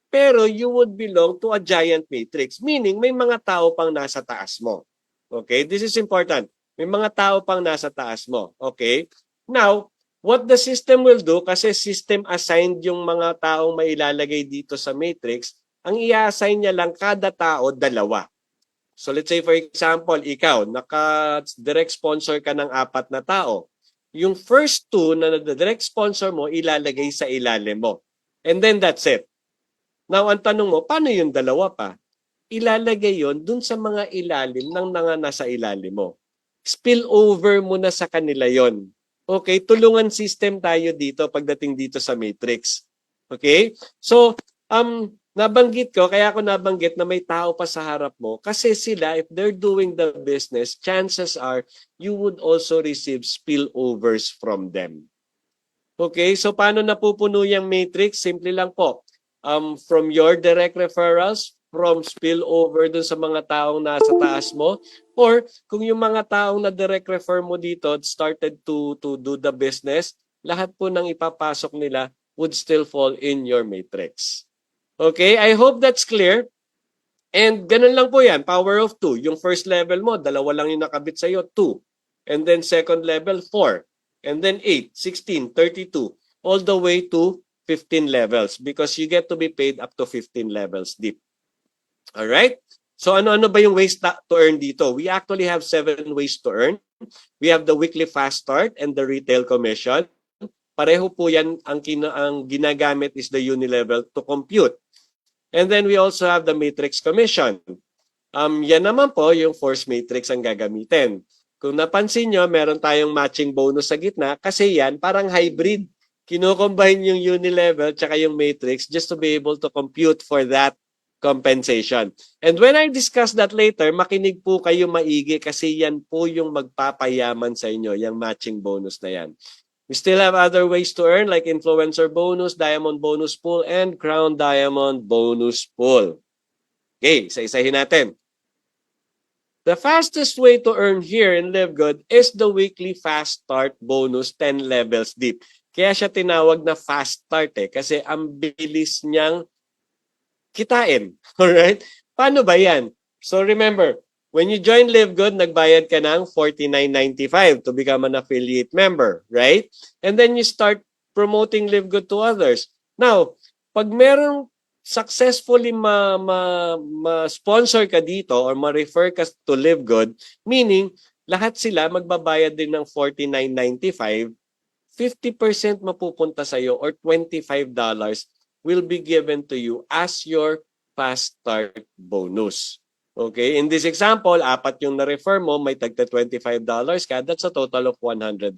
Pero you would belong to a giant matrix, meaning may mga tao pang nasa taas mo. Okay? This is important. May mga tao pang nasa taas mo. Okay? Now, what the system will do, kasi system assigned yung mga taong mailalagay dito sa matrix, ang i-assign niya lang kada tao dalawa. So let's say for example, ikaw, naka-direct sponsor ka ng 4 na tao. Yung first 2 na direct sponsor mo, ilalagay sa ilalim mo. And then that's it. Now, ang tanong mo, paano yung dalawa pa? Ilalagay yon dun sa mga ilalim ng mga nasa ilalim mo. Spill over mo na sa kanila yon. Okay? Tulungan system tayo dito pagdating dito sa matrix. Okay? So, nabanggit ko, kaya ako nabanggit na may tao pa sa harap mo kasi sila, if they're doing the business, chances are you would also receive spillovers from them. Okay? So, paano napupuno yung matrix? Simple lang po. From your direct referrals, from spillover dun sa mga taong nasa taas mo, or kung yung mga taong na direct refer mo dito started to do the business, lahat po ng ipapasok nila would still fall in your matrix. Okay, I hope that's clear. And ganun lang po yan, power of 2. Yung first level mo, 2 lang yung nakabit sa'yo, 2. And then second level, 4. And then 8, 16, 32, all the way to 15 levels because you get to be paid up to 15 levels deep. Alright? So ano-ano ba yung ways to earn dito? We actually have 7 ways to earn. We have the weekly fast start and the retail commission. Pareho po yan, ang ginagamit is the unilevel to compute. And then we also have the matrix commission. Yan naman po yung force matrix ang gagamitin. Kung napansin nyo, meron tayong matching bonus sa gitna kasi yan parang hybrid. Kino-combine yung unilevel tsaka yung matrix just to be able to compute for that compensation. And when I discuss that later, makinig po kayo maigi kasi yan po yung magpapayaman sa inyo, yung matching bonus na yan. We still have other ways to earn like influencer bonus, diamond bonus pool, and crown diamond bonus pool. Okay, isa-isahin natin. The fastest way to earn here in Live Good is the weekly fast start bonus 10 levels deep. Kaya siya tinawag na fast start kasi ang bilis niyang kitain. Alright? Paano ba yan? So remember, when you join Live Good, nagbayad ka ng $49.95 to become an affiliate member, right? And then you start promoting Live Good to others. Now, pag merong successfully ma-sponsor ka dito or ma-refer ka to Live Good, meaning lahat sila magbabayad din ng $49.95, 50% mapupunta sa iyo or $25 will be given to you as your fast start bonus. Okay, in this example, 4 yung na-refer mo, may tagta $25 ka, that's a total of $100.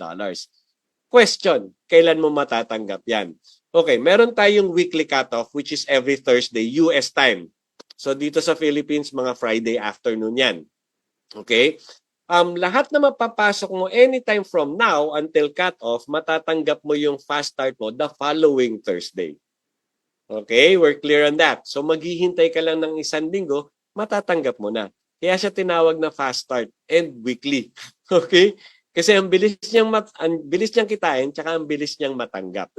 Question, kailan mo matatanggap yan? Okay, meron tayong weekly cutoff which is every Thursday, US time. So dito sa Philippines, mga Friday afternoon yan. Okay? Lahat na mapapasok mo anytime from now until cutoff, matatanggap mo yung fast start mo the following Thursday. Okay, we're clear on that. So maghihintay ka lang ng 1 linggo, matatanggap mo na. Kaya siya tinawag na fast start and weekly. Okay? Kasi ang bilis niyang kitain, tsaka ang bilis niyang matanggap.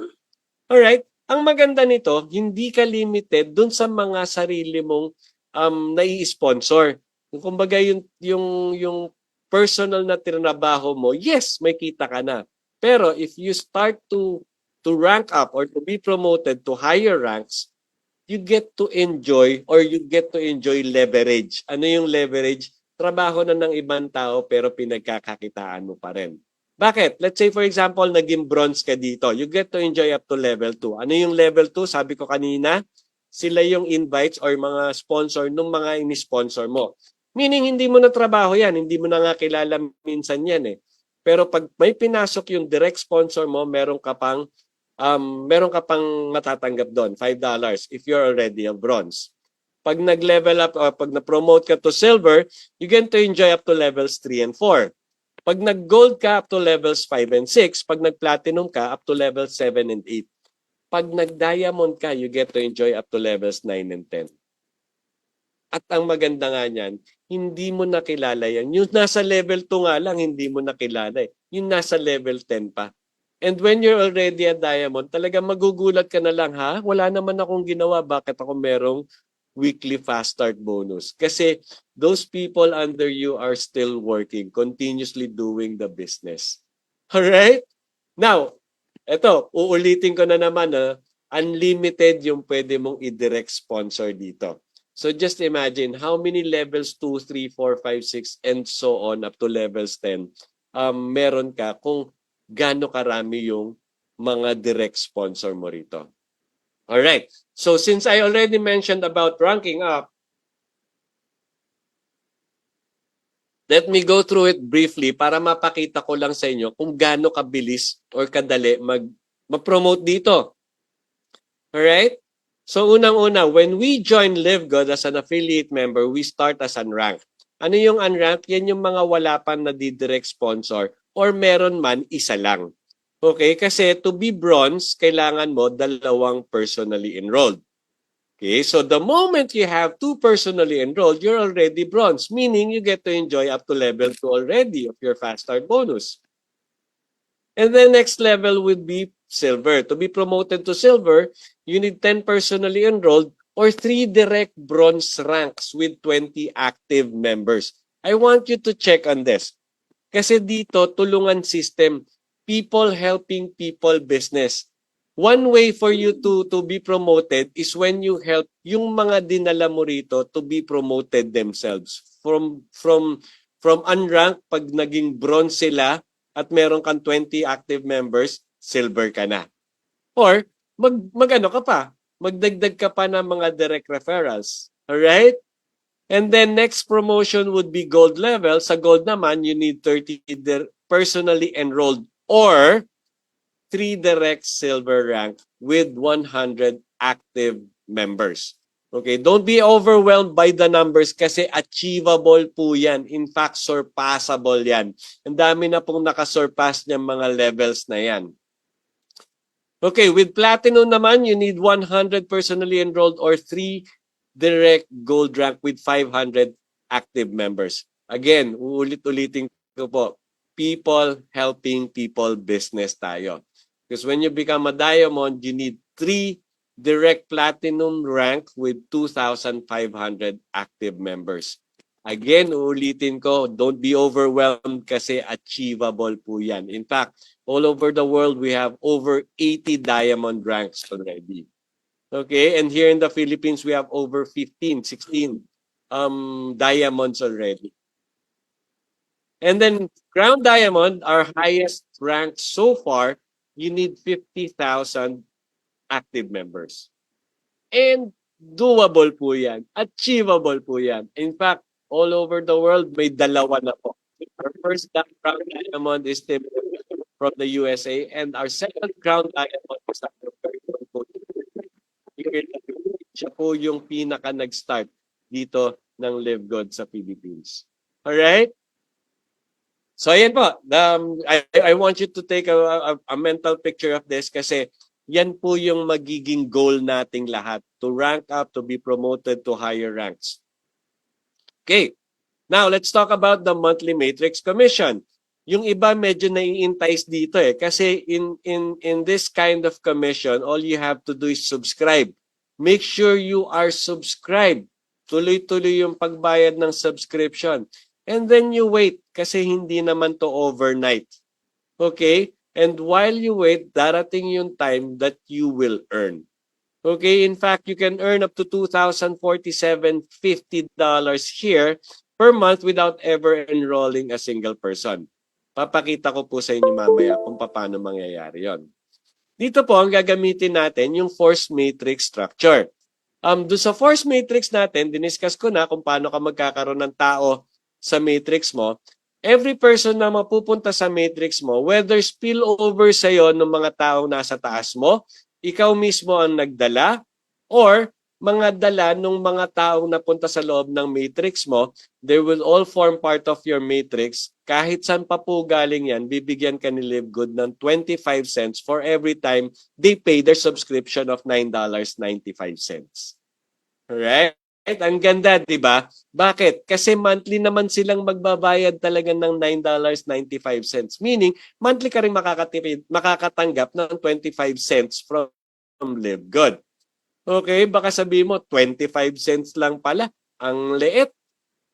Alright? Ang maganda nito, hindi ka limited dun sa mga sarili mong nai-sponsor. Kumbaga yung personal na trinabaho mo, yes, may kita ka na. Pero if you start to rank up or to be promoted to higher ranks, you get to enjoy leverage. Ano yung leverage? Trabaho na ng ibang tao pero pinagkakakitaan mo pa rin. Bakit? Let's say for example, naging bronze ka dito. You get to enjoy up to level 2. Ano yung level 2? Sabi ko kanina, sila yung invites or mga sponsor ng mga ini-sponsor mo. Meaning hindi mo na trabaho yan, hindi mo na nga kilala minsan yan eh. Pero pag may pinasok yung direct sponsor mo, meron ka pang matatanggap doon, $5 if you're already a bronze. Pag nag-level up, pag na-promote ka to silver, you get to enjoy up to levels 3 and 4. Pag nag-gold ka, up to levels 5 and 6. Pag nag-platinum ka, up to levels 7 and 8. Pag nag-diamond ka, you get to enjoy up to levels 9 and 10. At ang maganda nga niyan, hindi mo nakilala yan. Yung nasa level 2 nga lang, hindi mo nakilala eh. Yung nasa level 10 pa. And when you're already a diamond, talaga magugulat ka na lang, ha? Wala naman akong ginawa. Bakit ako merong weekly fast start bonus? Kasi those people under you are still working, continuously doing the business. Alright? Now, eto, uulitin ko na naman na unlimited yung pwede mong i-direct sponsor dito. So just imagine how many levels 2, 3, 4, 5, 6, and so on up to levels 10 meron ka kung gaano karami yung mga direct sponsor mo rito. Alright, so since I already mentioned about ranking up, let me go through it briefly para mapakita ko lang sa inyo kung gaano kabilis or kadali mag-promote dito. Alright? So unang-una, when we join LiveGood as an affiliate member, we start as unranked. Ano yung unranked? Yan yung mga wala pa na direct sponsor or meron man isa lang. Okay? Kasi to be bronze, kailangan mo 2 personally enrolled. Okay? So the moment you have 2 personally enrolled, you're already bronze, meaning you get to enjoy up to level 2 already of your fast start bonus. And then next level would be silver. To be promoted to silver, you need 10 personally enrolled or 3 direct bronze ranks with 20 active members. I want you to check on this. Kasi dito, tulungan system, people helping people business. One way for you to be promoted is when you help yung mga dinala mo rito to be promoted themselves. From unranked, pag naging bronze sila at meron kang 20 active members, silver ka na. Or mag-ano ka pa, magdagdag ka pa ng mga direct referrals. Alright? And then next promotion would be gold level. Sa gold naman, you need 30 personally enrolled or 3 direct silver rank with 100 active members. Okay, don't be overwhelmed by the numbers kasi achievable po yan. In fact, surpassable yan. Ang dami na pong nakasurpass niyang mga levels na yan. Okay, with platinum naman, you need 100 personally enrolled or 3 direct gold rank with 500 active members. Again, uulit-ulitin ko po, people helping people business tayo. Because when you become a diamond, you need 3 direct platinum rank with 2,500 active members. Again, uulitin ko, don't be overwhelmed kasi achievable po yan. In fact, all over the world, we have over 80 diamond ranks already. Okay, and here in the Philippines, we have over 15, 16 diamonds already. And then Crown Diamond, our highest rank so far, you need 50,000 active members. And doable po yan. Achievable po yan. In fact, all over the world, may 2 na po. Our first Crown Diamond is from the USA and our second Crown Diamond is siya po yung pinaka nag-start dito ng LiveGood sa Philippines. Alright? So ayan po, I want you to take a mental picture of this kasi yan po yung magiging goal nating lahat, to rank up, to be promoted to higher ranks. Okay, now let's talk about the monthly matrix commission. Yung iba medyo nai-entice dito kasi in this kind of commission, all you have to do is subscribe. Make sure you are subscribed. Tuloy-tuloy yung pagbayad ng subscription. And then you wait kasi hindi naman to overnight. Okay? And while you wait, darating yung time that you will earn. Okay? In fact, you can earn up to $2,047.50 here per month without ever enrolling a single person. Papakita ko po sa inyo mamaya kung paano mangyayari yon. Dito po, ang gagamitin natin yung force matrix structure. Doon sa force matrix natin, diniscuss ko na kung paano ka magkakaroon ng tao sa matrix mo. Every person na mapupunta sa matrix mo, whether spillover sa'yo ng mga taong nasa taas mo, ikaw mismo ang nagdala, or mga dala ng mga taong napunta sa loob ng matrix mo, they will all form part of your matrix. Kahit saan pa po galing yan, bibigyan ka ni LiveGood ng 25 cents for every time they pay their subscription of $9.95. Alright? Ang ganda, di ba? Bakit? Kasi monthly naman silang magbabayad talaga ng $9.95. Meaning, monthly ka rin makakatanggap ng 25 cents from LiveGood. Okay, baka sabihin mo, 25 cents lang pala. Ang liit.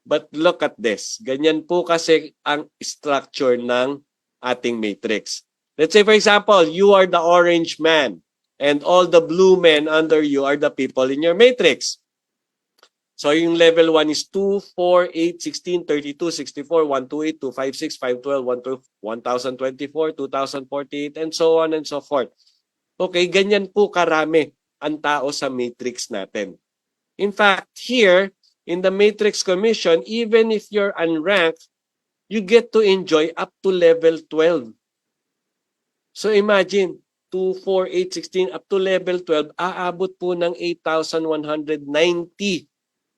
But look at this. Ganyan po kasi ang structure ng ating matrix. Let's say, for example, you are the orange man and all the blue men under you are the people in your matrix. So yung level 1 is 2, 4, 8, 16, 32, 64, 128, 256, 512, 1024, 2048, and so on and so forth. Okay, ganyan po karami ang tao sa matrix natin. In fact, here, in the Matrix Commission, even if you're unranked, you get to enjoy up to level 12. So imagine, 2, 4, 8, 16, up to level 12, aabot po ng 8,190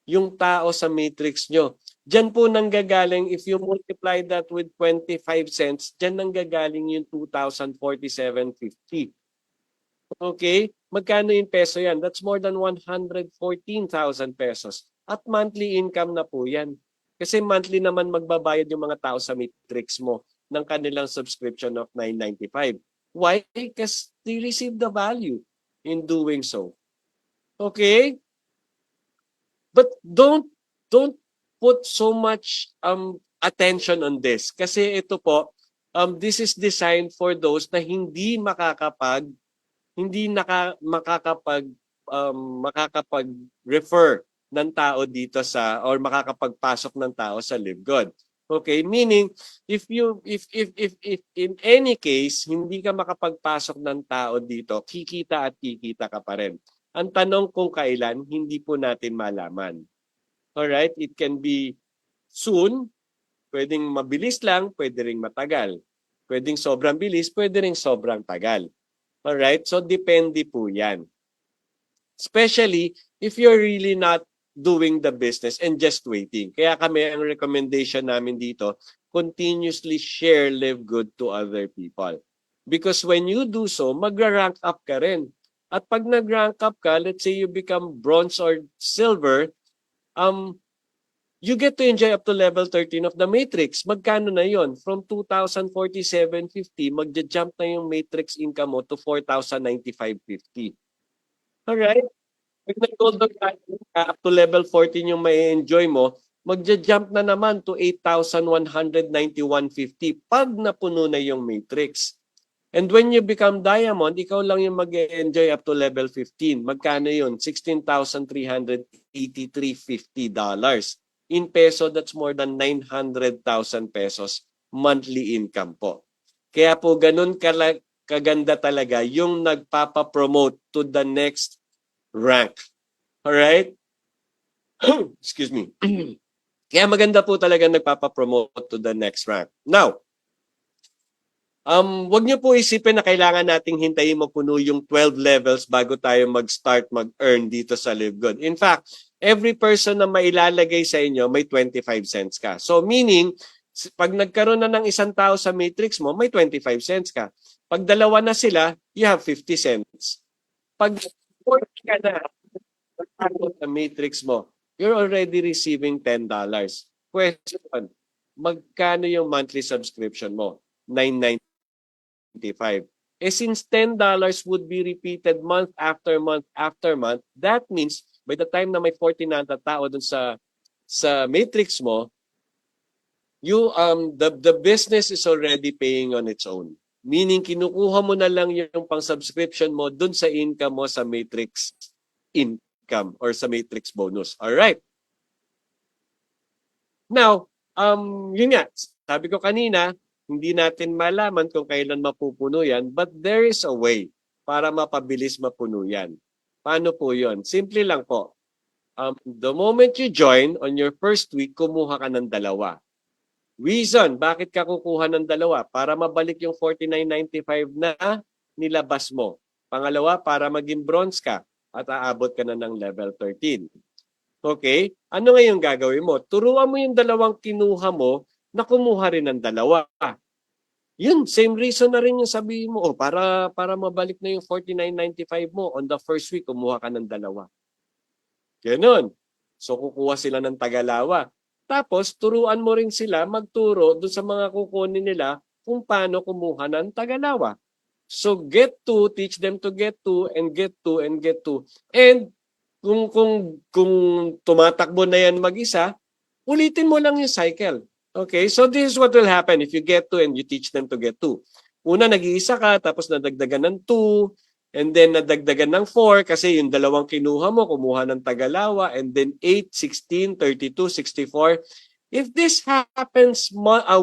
yung tao sa matrix nyo. Diyan po nanggagaling, if you multiply that with 25 cents, diyan nanggagaling yung 2,047.50. Okay? Magkano in peso yan? That's more than 114,000 pesos. At monthly income na po yan. Kasi monthly naman magbabayad yung mga tao sa matrix mo ng kanilang subscription of $9.95. Why? Because they receive the value in doing so. Okay? But don't put so much attention on this. Kasi ito po, this is designed for those na hindi makakapag makakapag-refer ng tao dito sa or makakapagpasok ng tao sa LiveGood. Okay, meaning if in any case hindi ka makapagpasok ng tao dito, kikita ka pa rin. Ang tanong kung kailan, hindi po natin malaman. All right, it can be soon, pwedeng mabilis lang, pwede ring matagal. Pwedeng sobrang bilis, pwede ring sobrang tagal. Alright? So, depende po yan. Especially if you're really not doing the business and just waiting. Kaya kami, ang recommendation namin dito, continuously share LiveGood to other people. Because when you do so, magra-rank up ka rin. At pag nag-rank up ka, let's say you become bronze or silver, you get to enjoy up to level 13 of the matrix. Magkano na yon? From 2,047.50, magja-jump na yung matrix income mo to 4,095.50. Alright? Pag nag-gold ka, up to level 14 yung may enjoy mo, magja-jump na naman to 8,191.50 pag napuno na yung matrix. And when you become diamond, ikaw lang yung mag-enjoy up to level 15. Magkano yun? $16,383.50. In peso, that's more than 900,000 pesos monthly income po. Kaya po ganun kaganda talaga yung nagpapapromote to the next rank. Alright? Excuse me. Kaya maganda po talaga nagpapapromote to the next rank. Now, wag niyo po isipin na kailangan nating hintayin mapuno yung 12 levels bago tayo mag-start mag-earn dito sa LiveGood. In fact, every person na mailalagay sa inyo, may 25 cents ka. So meaning, pag nagkaroon na ng isang tao sa matrix mo, may 25 cents ka. Pag dalawa na sila, you have 50 cents. Pag 40 ka na sa matrix mo, you're already receiving $10. Question, magkano yung monthly subscription mo? $9.95. Since $10 would be repeated month after month after month, that means by the time na may 40 na tao dun sa matrix mo, the business is already paying on its own. Meaning kinukuha mo na lang yung pang-subscription mo dun sa income mo sa matrix income or sa matrix bonus. All right. Now, yun nga, sabi ko kanina, hindi natin malaman kung kailan mapupuno yan, but there is a way para mapabilis mapuno yan. Paano po yun? Simple lang po. The moment you join, on your first week, kumuha ka ng dalawa. Reason, bakit ka kukuha ng dalawa? Para mabalik yung 49.95 na nilabas mo. Pangalawa, para maging bronze ka. at aabot ka na ng level 13. Okay? Ano ngayon gagawin mo? Turuan mo yung dalawang kinuha mo na kumuha rin ng dalawa. Yun, same reason na rin yung sabihin mo, para mabalik na yung 49.95 mo, on the first week, kumuha ka ng dalawa. Ganon. So, kukuha sila ng Tagalawa. Tapos, turuan mo rin sila magturo doon sa mga kukunin nila kung paano kumuha ng Tagalawa. So, get to, teach them to get to, and get to, and get to. And kung tumatakbo na yan mag-isa, ulitin mo lang yung cycle. Okay? So this is what will happen if you get to and you teach them to get to. Una, nag-iisa ka, tapos nadagdagan ng 2, and then nadagdagan ng 4 kasi yung dalawang kinuha mo, kumuha ng Tagalawa, and then 8, 16, 32, 64. If this happens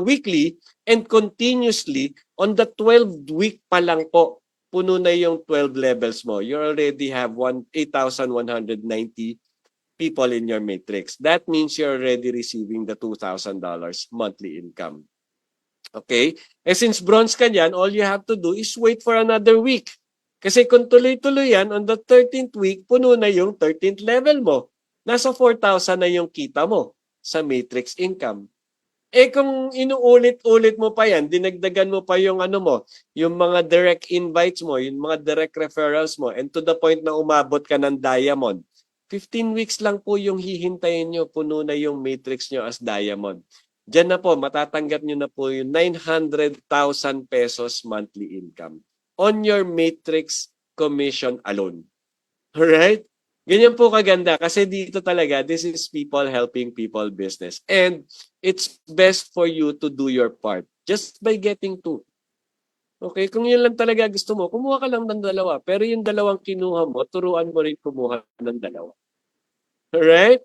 weekly and continuously, on the 12th week pa lang po, puno na yung 12 levels mo. You already have 8,190 people in your matrix. That means you're already receiving the $2,000 monthly income. Okay? Since bronze ka dyan, all you have to do is wait for another week. Kasi kung tuloy-tuloy yan, on the 13th week, puno na yung 13th level mo. Nasa 4,000 na yung kita mo sa matrix income. Kung inuulit-ulit mo pa yan, dinagdagan mo pa yung yung mga direct invites mo, yung mga direct referrals mo, and to the point na umabot ka ng diamond, 15 weeks lang po yung hihintayin nyo, puno na yung matrix nyo as diamond. Diyan na po, matatanggap nyo na po yung 900,000 pesos monthly income on your matrix commission alone. Alright? Ganyan po kaganda kasi dito talaga, this is people helping people business. And it's best for you to do your part just by getting to. Okay, kung yun lang talaga gusto mo, kumuha ka lang ng dalawa. Pero yung dalawang kinuha mo, turuan mo rin kumuha ng dalawa. Alright?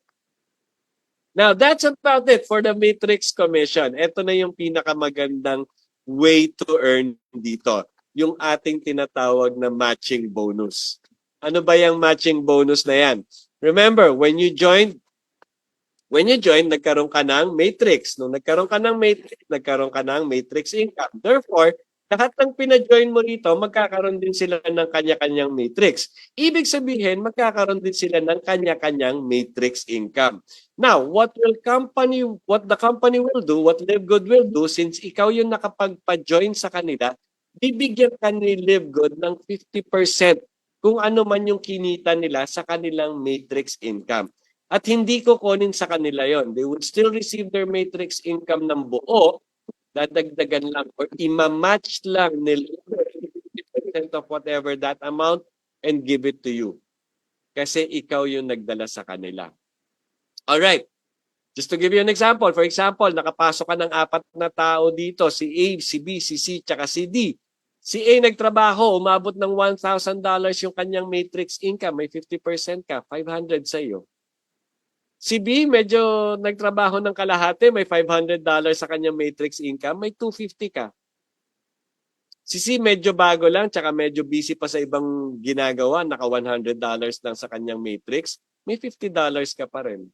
Now, that's about it for the matrix commission. Ito na yung pinakamagandang way to earn dito. Yung ating tinatawag na matching bonus. Ano ba yung matching bonus na yan? Remember, when you join, nagkaroon ka ng matrix. Nung nagkaroon ka ng matrix income. Therefore, lahat ng pina-join mo rito, magkakaroon din sila ng kanya-kanyang matrix. Ibig sabihin, magkakaroon din sila ng kanya-kanyang matrix income. Now, what the company will do, what LiveGood will do, since ikaw yung nakapagpa-join sa kanila, bibigyan ka ni LiveGood ng 50% kung ano man yung kinita nila sa kanilang matrix income. At hindi ko kunin sa kanila yon. They would still receive their matrix income ng buo, dadagdagan lang or ima-match lang nila 50% of whatever that amount and give it to you. Kasi ikaw yung nagdala sa kanila. Alright. Just to give you an example. For example, nakapasok ka ng 4 na tao dito. Si A, si B, si C, tsaka si D. Si A nagtrabaho, umabot ng $1,000 yung kanyang matrix income. May 50% ka, 500 sa iyo. Si B, medyo nagtrabaho ng kalahati, may $500 sa kanyang matrix income, may 250 ka. Si C, medyo bago lang, tsaka medyo busy pa sa ibang ginagawa, naka $100 lang sa kanyang matrix, may $50 ka pa rin.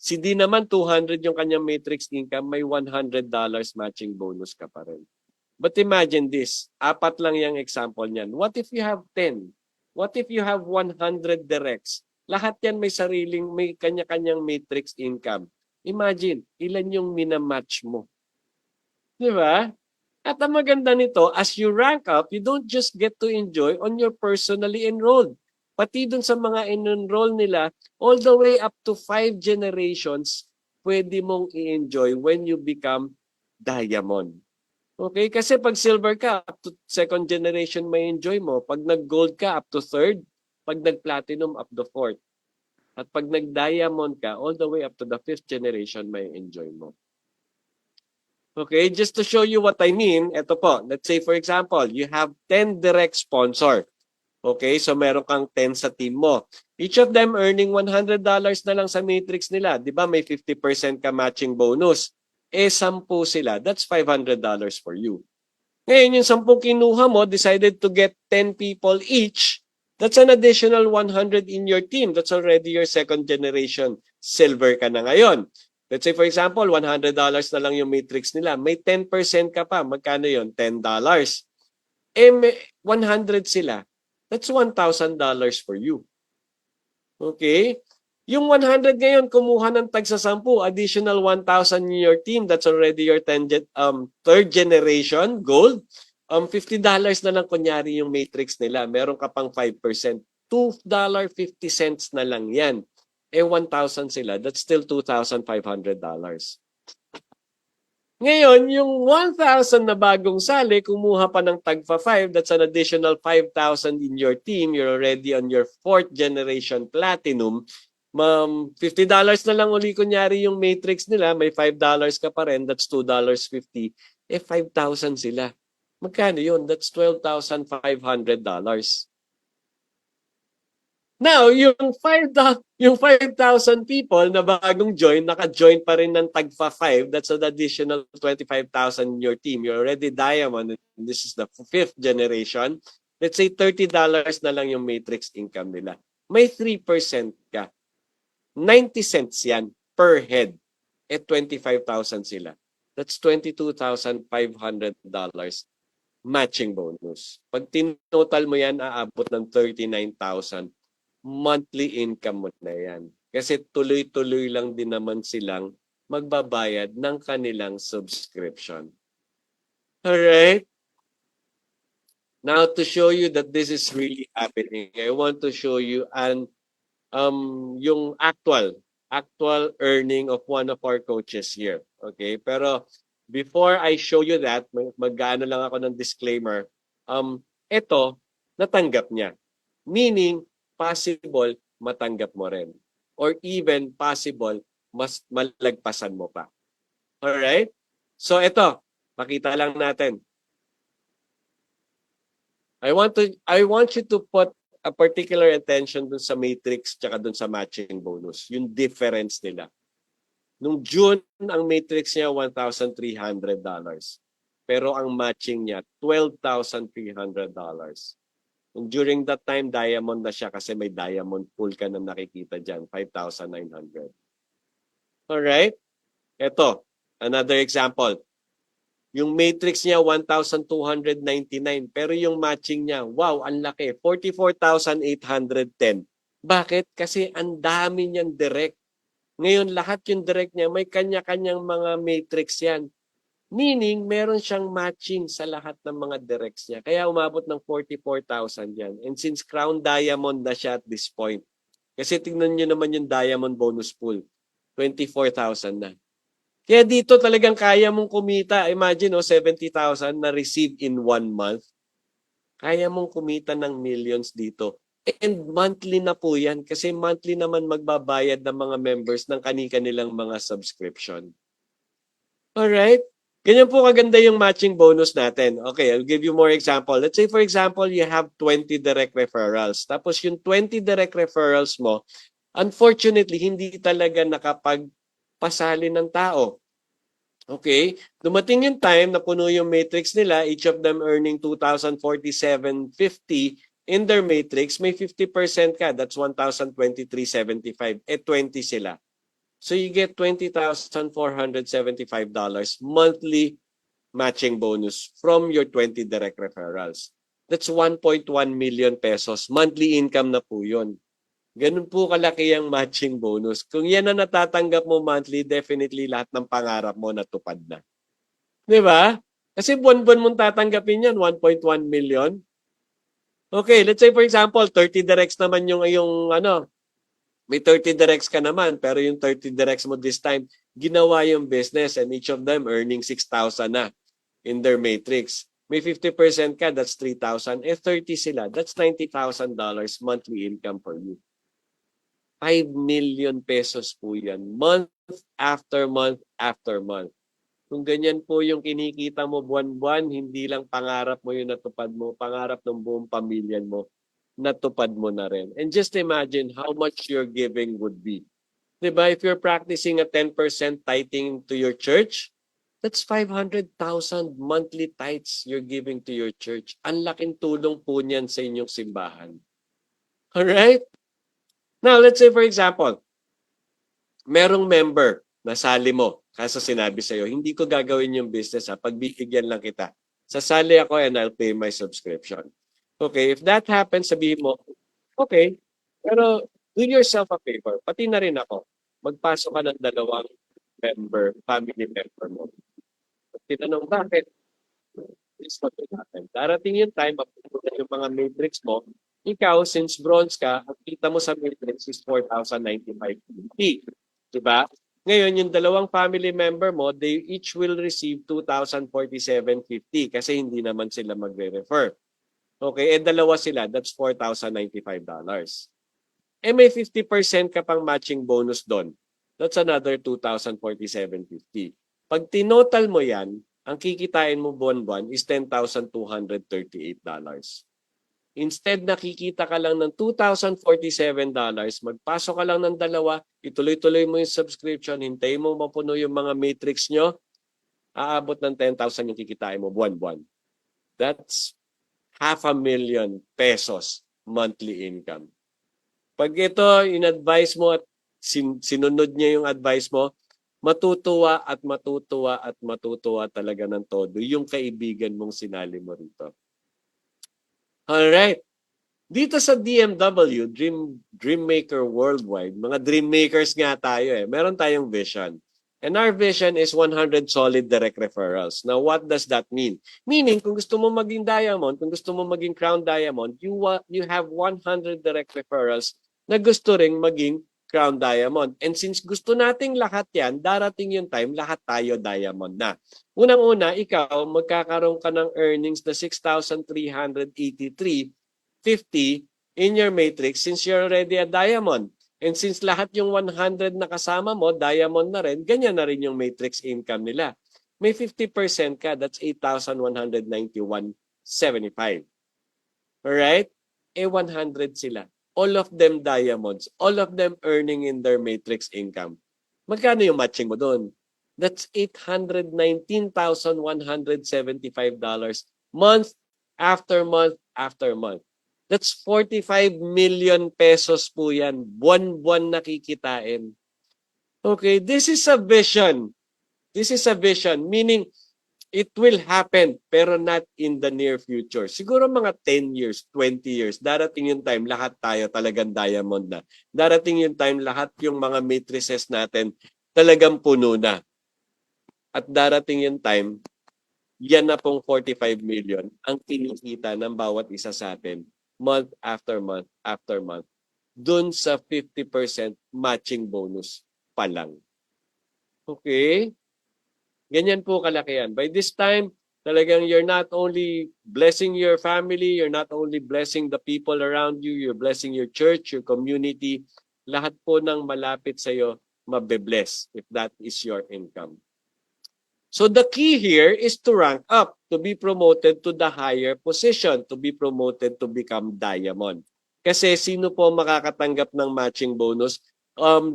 Si D naman, 200 yung kanyang matrix income, may $100 matching bonus ka pa rin. But imagine this, 4 lang yung example niyan. What if you have 10? What if you have 100 directs? Lahat yan may kanya-kanyang matrix income. Imagine, ilan yung minamatch mo. Di ba? At ang maganda nito, as you rank up, you don't just get to enjoy on your personally enrolled. Pati dun sa mga in-enroll nila, all the way up to 5 generations, pwede mong i-enjoy when you become diamond. Okay? Kasi pag silver ka, up to 2nd generation may enjoy mo. Pag nag-gold ka, up to 3rd. Pag nag-platinum, up to 4th. At pag nag-diamond ka, all the way up to the 5th generation may enjoy mo. Okay? Just to show you what I mean, ito po. Let's say, for example, you have 10 direct sponsor. Okay? So, meron kang 10 sa team mo. Each of them earning $100 na lang sa matrix nila. Di ba? May 50% ka matching bonus. 10 sila, that's $500 for you. Ngayon, yung 10 kinuha mo, decided to get 10 people each, that's an additional 100 in your team. That's already your 2nd generation. Silver ka na ngayon. Let's say, for example, $100 na lang yung matrix nila. May 10% ka pa. Magkano yun? $10. May 100 sila. That's $1,000 for you. Okay? Yung 100 ngayon, kumuha ng tag sa 10, additional 1,000 in your team. That's already your third generation gold. $50 na lang kunyari yung matrix nila. Meron ka pang 5%. $2.50 na lang yan. 1,000 sila. That's still $2,500. Ngayon, yung 1,000 na bagong sali, kumuha pa ng tagpa 5, that's an additional 5,000 in your team. You're already on your 4th generation platinum. $50 na lang uli kunyari yung matrix nila, may $5 ka pa rin, that's $2.50. 5,000 sila. Magkano yun? That's $12,500. Now, yung 5,000 people na bagong join, naka-join pa rin ng tagpa 5, that's an additional 25,000 in your team. You're already diamond, and this is the 5th generation. Let's say $30 na lang yung matrix income nila. May 3% ka. 90 cents yan per head. 25,000 sila. That's $22,500 matching bonus. Pag tinotal mo yan, aabot ng 39,000. Monthly income mo na yan. Kasi tuloy-tuloy lang din naman silang magbabayad ng kanilang subscription. Alright? Now, to show you that this is really happening, I want to show you yung actual earning of one of our coaches here. Okay? Pero before I show you that, mag-ano lang ako ng disclaimer. Ito, natanggap niya. Meaning, possible matanggap mo rin. Or even possible, mas malagpasan mo pa. Alright? So ito, pakita lang natin. I want you to put a particular attention dun sa matrix tsaka dun sa matching bonus. Yung difference nila. Nung June, ang matrix niya $1,300. Pero ang matching niya, $12,300. During that time, diamond na siya kasi may diamond pool ka na nakikita dyan, 5,900. Alright? Ito, another example. Yung matrix niya, 1,299. Pero yung matching niya, wow, ang laki, 44,810. Bakit? Kasi ang dami niyang direct. Ngayon, lahat yung direct niya, may kanya-kanyang mga matrix yan. Meaning, meron siyang matching sa lahat ng mga directs niya. Kaya umabot ng 44,000 yan. And since Crown Diamond na siya at this point, kasi tingnan nyo naman yung Diamond bonus pool, 24,000 na. Kaya dito talagang kaya mong kumita. Imagine, 70,000 na receive in 1 month. Kaya mong kumita ng millions dito. And monthly na po yan kasi monthly naman magbabayad ng mga members ng kani-kanilang mga subscription. Alright? Ganyan po kaganda yung matching bonus natin. Okay, I'll give you more example. Let's say for example, you have 20 direct referrals. Tapos yung 20 direct referrals mo, unfortunately, hindi talaga nakapagpasali ng tao. Okay? Dumating yung time na puno yung matrix nila, each of them earning 2,047.50 in their matrix, may 50% ka. That's 1,023.75. 20 sila. So you get $20,475 monthly matching bonus from your 20 direct referrals. That's 1.1 million pesos. Monthly income na po yun. Ganun po kalaki ang matching bonus. Kung yan na natatanggap mo monthly, definitely lahat ng pangarap mo natupad na. Di ba? Kasi buwan-buwan mong tatanggapin yan, 1.1 million. Okay, let's say for example, 30 directs naman yung may 30 directs ka naman, pero yung 30 directs mo this time, ginawa yung business and each of them earning 6,000 na in their matrix. May 50% ka, that's 3,000. 30 sila, that's $90,000 monthly income for you. 5 million pesos po yan, month after month after month. Kung ganyan po yung kinikita mo buwan-buwan, hindi lang pangarap mo yung natupad mo, pangarap ng buong pamilya mo, natupad mo na rin. And just imagine how much your giving would be. Diba? If you're practicing a 10% tithing to your church, that's 500,000 monthly tithes you're giving to your church. Ang laking tulong po niyan sa inyong simbahan. Alright? Now, let's say for example, merong member na sali mo, kaso sinabi sa'yo, hindi ko gagawin yung business, pagbibigyan lang kita. Sasali ako and I'll pay my subscription. Okay, if that happens, sabihin mo, okay, pero Do yourself a favor, pati na rin ako, magpasok ka ng dalawang family member mo. Tinanong bakit? This what will happen. Darating yung time, mapupunta yung mga matrix mo, ikaw, since bronze ka, ang kita mo sa matrix is 4,095.50. Diba? Ngayon, yung dalawang family member mo, they each will receive 2,047.50 kasi hindi naman sila magre-refer. Okay, and dalawa sila, that's $4,095. Eh may 50% ka pang matching bonus doon. That's another 2,047.50. Pag tinotal mo yan, ang kikitain mo buwan-buwan is $10,238. Instead nakikita ka lang ng $2,047, magpasok ka lang ng dalawa, ituloy-tuloy mo yung subscription, hintayin mo mapuno yung mga matrix nyo, aabot ng 10,000 yung kikitain mo buwan-buwan. That's $500,000 monthly income. Pag ito, in-advise mo at sinunod niya yung advice mo, matutuwa at matutuwa at matutuwa talaga ng todo yung kaibigan mong sinali mo rito. Alright. Dito sa DMW, Dreammaker Worldwide, mga Dreammakers nga tayo eh. Meron tayong vision. And our vision is 100 solid direct referrals. Now, what does that mean? Meaning, kung gusto mo maging diamond, kung gusto mo maging crown diamond, you have 100 direct referrals na gusto ring maging crown diamond. And since gusto nating lahat yan, darating yung time, lahat tayo diamond na. Unang-una, ikaw, magkakaroon ka ng earnings na 6,383.50 in your matrix since you're already a diamond. And since lahat yung 100 na kasama mo, diamond na rin, ganyan na rin yung matrix income nila. May 50% ka, that's 8,191.75. Alright? Eh 100 sila. All of them diamonds. All of them earning in their matrix income. Magkano yung matching mo doon? That's $819,175 month after month after month. That's 45 million pesos po yan. Buwan-buwan nakikitain. Okay, this is a vision. This is a vision, meaning it will happen pero not in the near future. Siguro mga 10 years, 20 years, darating yung time lahat tayo talagang diamond na. Darating yung time lahat yung mga matrices natin talagang puno na. At darating yung time, yan na pong 45 million ang kinikita ng bawat isa sa atin month after month after month. Dun sa 50% matching bonus pa lang. Okay? Ganyan po kalaki yan. By this time, talagang you're not only blessing your family, you're not only blessing the people around you, you're blessing your church, your community. Lahat po ng malapit sa iyo mabe-bless if that is your income. So the key here is to rank up, to be promoted to the higher position, to be promoted to become diamond. Kasi sino po makakatanggap ng matching bonus?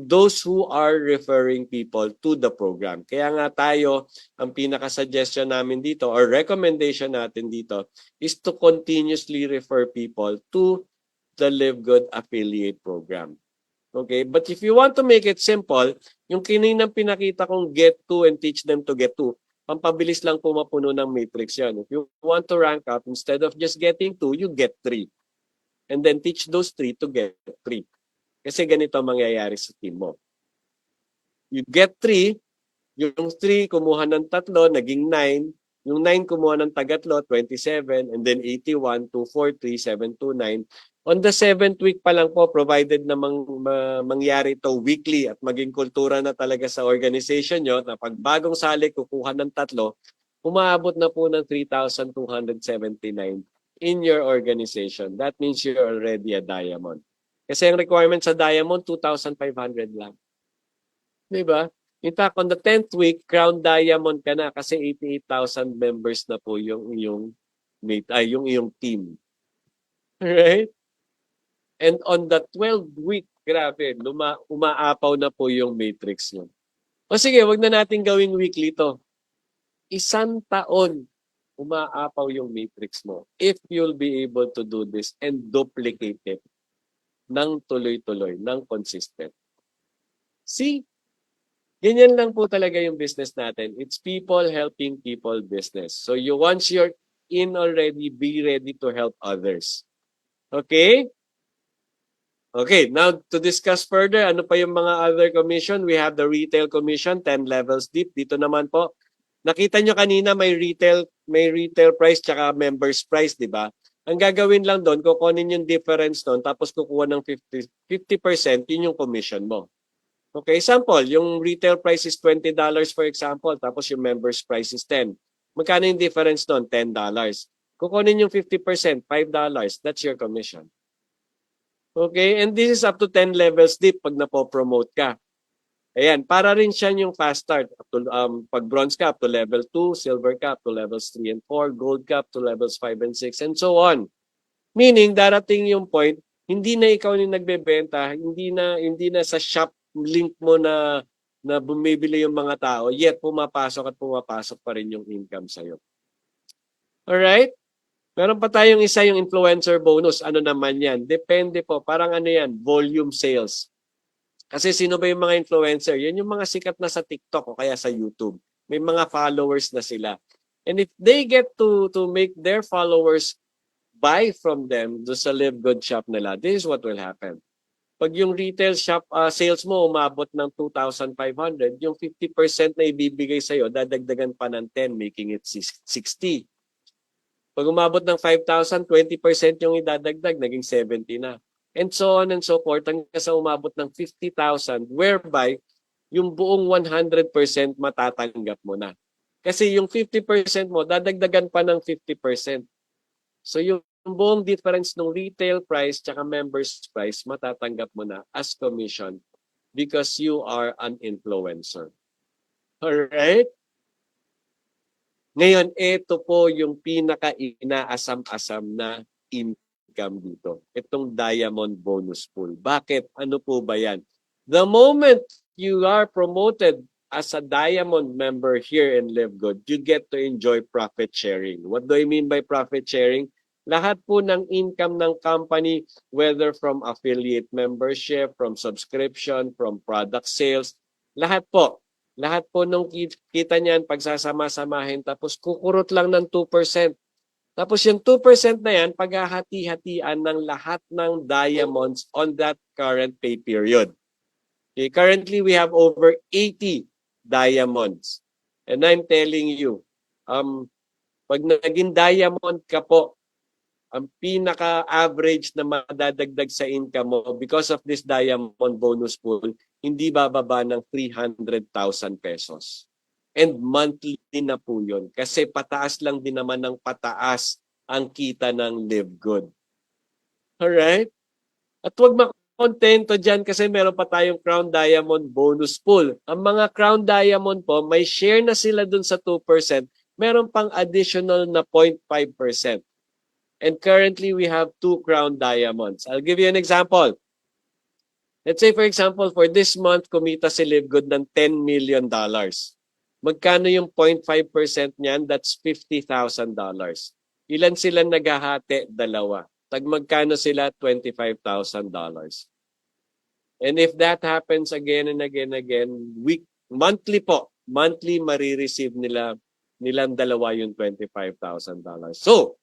Those who are referring people to the program. Kaya nga tayo, ang pinaka-suggestion namin dito or recommendation natin dito is to continuously refer people to the Live Good Affiliate Program. Okay? But if you want to make it simple, yung kininang pinakita kong get to and teach them to get to, pampabilis lang po mapuno ng matrix yan. If you want to rank up, instead of just getting 2, you get 3. And then teach those 3 to get 3. Kasi ganito ang mangyayari sa team mo. You get 3, yung 3 kumuha ng 3, naging 9. Yung 9 kumuha ng tagatlo, 27, and then 81, 243, 729. On the 7th week pa lang po, provided na mangyari ito weekly at maging kultura na talaga sa organization nyo, na pag bagong sali, kukuha ng 3, umaabot na po ng 3,279 in your organization. That means you're already a diamond. Kasi ang requirement sa diamond, 2,500 lang. Diba? In fact, on the 10th week, crown diamond ka na kasi 88,000 members na po yung iyong team. Right? And on the 12th week, grabe, umaapaw na po yung matrix nyo. O sige, wag na natin gawing weekly to. 1 taon, umaapaw yung matrix mo. If you'll be able to do this and duplicate it ng tuloy-tuloy, ng consistent. See? Ganyan lang po talaga yung business natin. It's people helping people business. So once you're in already, be ready to help others. Okay? Okay, now to discuss further, ano pa yung mga other commission? We have the retail commission, 10 levels deep. Dito naman po, nakita nyo kanina may retail price tsaka members price, di ba? Ang gagawin lang doon, kukunin yung difference doon, tapos kukuha ng 50%, yun yung commission mo. Okay, sample, yung retail price is $20 for example, tapos yung members price is 10. Magkano yung difference doon? $10. Kukunin yung 50%, $5. That's your commission. Okay, and this is up to 10 levels deep pag napopromote ka. Ayan, para rin siya yung fast start. Up to, pag bronze ka, up to level 2, silver ka, up to levels 3 and 4, gold ka, up to levels 5 and 6, and so on. Meaning, darating yung point, hindi na ikaw yung nagbebenta, hindi na sa shop link mo na bumibili yung mga tao, yet pumapasok pa rin yung income sa'yo. Alright? Meron pa tayong isa yung influencer bonus. Ano naman yan? Depende po. Parang ano yan? Volume sales. Kasi sino ba yung mga influencer? Yan yung mga sikat na sa TikTok o kaya sa YouTube. May mga followers na sila. And if they get to make their followers buy from them do sa Live Good shop nila, this is what will happen. Pag yung retail shop sales mo umabot ng 2,500, yung 50% na ibibigay sa'yo, dadagdagan pa ng 10, making it 60. Pag umabot ng 5,000, 20% yung idadagdag, naging 70 na. And so on and so forth, hanggang sa umabot ng 50,000, whereby yung buong 100% matatanggap mo na. Kasi yung 50% mo, dadagdagan pa ng 50%. So yung buong difference ng retail price tsaka members price, matatanggap mo na as commission because you are an influencer. Alright? Ngayon, ito po yung pinaka-inaasam-asam na income dito. Itong diamond bonus pool. Bakit? Ano po ba yan? The moment you are promoted as a diamond member here in Live Good, you get to enjoy profit sharing. What do I mean by profit sharing? Lahat po ng income ng company, whether from affiliate membership, from subscription, from product sales, lahat po nung kita niyan, pagsasama-samahin, tapos kukurot lang ng 2%. Tapos yung 2% na yan, paghahati-hatian ng lahat ng diamonds on that current pay period. Okay, currently, we have over 80 diamonds. And I'm telling you, pag naging diamond ka po, ang pinaka-average na madadagdag sa income mo because of this diamond bonus pool, hindi bababa ng 300,000 pesos. And monthly na po yun. Kasi pataas lang din naman ng pataas ang kita ng Live Good. Alright? At huwag makontento dyan kasi meron pa tayong Crown Diamond bonus pool. Ang mga Crown Diamond po, may share na sila dun sa 2%, meron pang additional na 0.5%. And currently, we have 2 Crown Diamonds. I'll give you an example. Let's say, for example, for this month, kumita si Live Good ng $10 million. Magkano yung 0.5% niyan? That's $50,000. Ilan sila naghahati? Dalawa. Tag magkano sila? $25,000. And if that happens again and again, monthly po, monthly marireceive nilang dalawa yung $25,000. So,